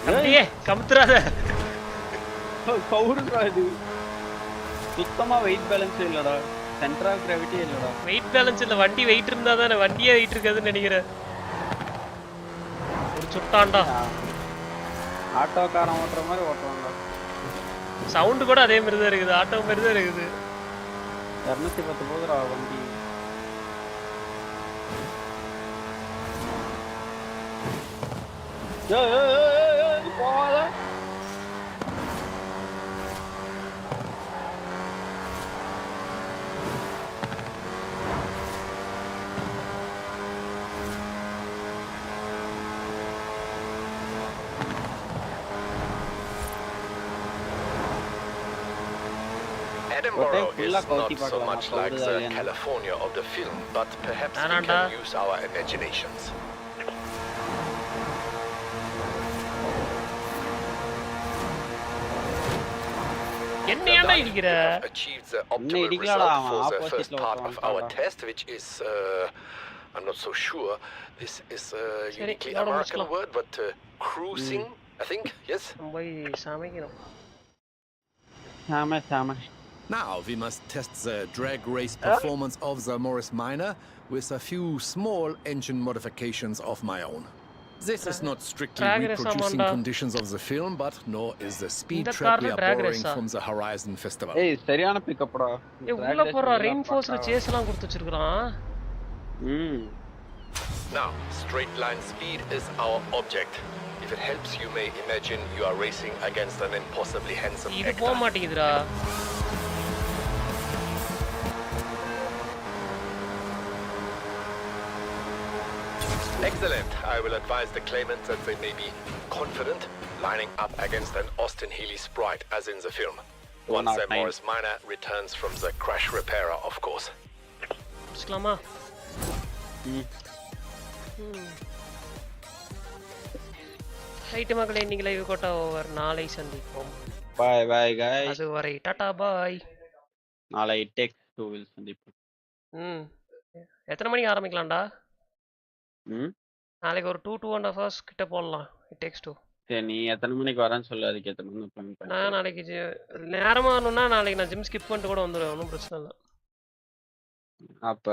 அப்படியே கமுத்துறாத. பவுர்டா இது. சுத்தமா வெயிட் பேலன்ஸ் இல்லடா. சென்டர் ஆஃப் கிராவிட்டி இல்லடா. வெயிட் பேலன்ஸ் இல்ல, வண்டி வெயிட் இருந்தா தானே. வண்டியே வெயிட் இருக்காதுன்னு நினைக்கிறேன். ஒரு சுட்டான்டா. ஆட்டோக்காரன் ஓட்டுற மாதிரி ஓட்டுவாங்க. சவுண்ட் கூட அதே மாதிரி தான் இருக்குது. ஆட்டோ மாதிரி தான் இருக்குது. 210 போகுதுடா வண்டி. போகாத. Edinburgh is not so much like the California of the film, but perhaps we can use our imaginations. We have achieved the optimal result for the first part of our test, which is, I'm not so sure, this is a uniquely American word, but cruising, I think, yes? Now we must test the drag race performance of the Morris Minor with a few small engine modifications of my own. This is not strictly reproducing conditions of the film, but nor is the speed trap we are borrowing from the Horizon Festival. ஏய் சரியான பிக்கப்டா. உள்ள போற ரெயின்ஃபோர்ஸ்ல chase எல்லாம் கொடுத்து வச்சிருக்கான். Now, straight line speed is our object. If it helps, you may imagine you are racing against an impossibly handsome actor. இது போக மாட்டேங்குதுடா. Excellent. I will advise the claimants that they may be confident lining up against an Austin Healey sprite as in the film. Once their Morris Minor returns from the crash repairer, of course. Slama. Right மக்களே, இன்னைக்கு live quota over. நாளை சந்திப்போம். பாய் பாய் guys. அதுவரை டாடா பாய். நாளை tech 2 will சந்திப்போம். எத்தனை மணிக்கு ஆரம்பிக்கலாம்டா? நாளைக்கு ஒரு 2.5 hours கிட்ட போடலாம். It takes 2. சரி நீ எத்தனை மணிக்கு வரேன்னு சொல்லு, அதுக்கு எத்தனை மணிக்கு பிளான் பண்ணு. நான் நாளைக்கு நேரமா வரணும்னா நாளைக்கு நான் ஜிம் ஸ்கிப் பண்ணிட்டு கூட வந்துடுவேன். ஒன்றும் பிரச்சனை இல்லை. அப்ப